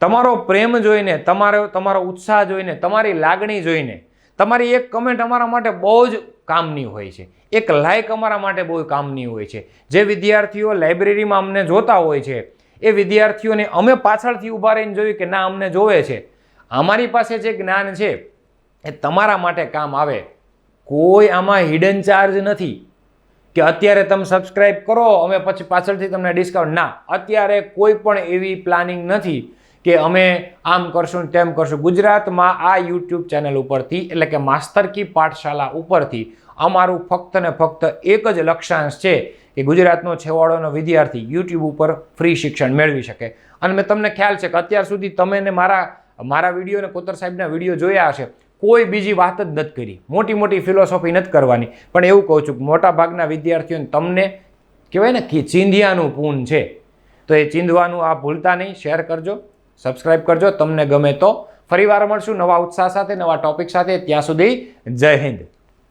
તમારો પ્રેમ જોઈને, તમારો ઉત્સાહ જોઈને, તમારી લાગણી જોઈને, તમારી એક કમેન્ટ અમારા માટે બહુ જ કામની હોય છે, એક લાઈક અમારા માટે બહુ કામની હોય છે. જે વિદ્યાર્થીઓ લાઇબ્રેરીમાં અમને જોતા હોય છે એ વિદ્યાર્થીઓને અમે પાછળથી ઊભા રહીને જોયું કે ના અમને જોવે છે. અમારી પાસે જે જ્ઞાન છે એ તમારા માટે કામ આવે. કોઈ આમાં હિડન ચાર્જ નથી કે અત્યારે તમે સબસ્ક્રાઇબ કરો અમે પછી પાછળથી તમને ડિસ્કાઉન્ટ. ના, અત્યારે કોઈ પણ એવી પ્લાનિંગ નથી કે અમે આમ કરશું તેમ કરશું. ગુજરાતમાં આ યુટ્યુબ ચેનલ ઉપરથી, એટલે કે માસ્તર કી પાઠશાલા ઉપરથી અમારું ફક્ત ને ફક્ત એક જ લક્ષ્યાંશ છે કે ગુજરાતનો છેવાડોનો વિદ્યાર્થી યુટ્યુબ ઉપર ફ્રી શિક્ષણ મેળવી શકે. અને મેં તમને ખ્યાલ છે કે અત્યાર સુધી તમે ને મારા વિડીયો ને કોતર સાહેબના વિડીયો જોયા હશે, કોઈ બીજી વાત જ નથી કરી, મોટી ફિલોસોફી નથી કરવાની. પણ એવું કહું છું કે મોટાભાગના વિદ્યાર્થીઓને તમને કહેવાય ને કે ચીંધ્યાનું પૂન છે, તો એ ચીંધવાનું આ ભૂલતા નહીં. શેર કરજો, સબસ્ક્રાઇબ કરજો. તમને ગમે તો ફરીવાર મળશું નવા ઉત્સાહ સાથે, નવા ટોપિક સાથે. ત્યાં સુધી જય હિન્દ.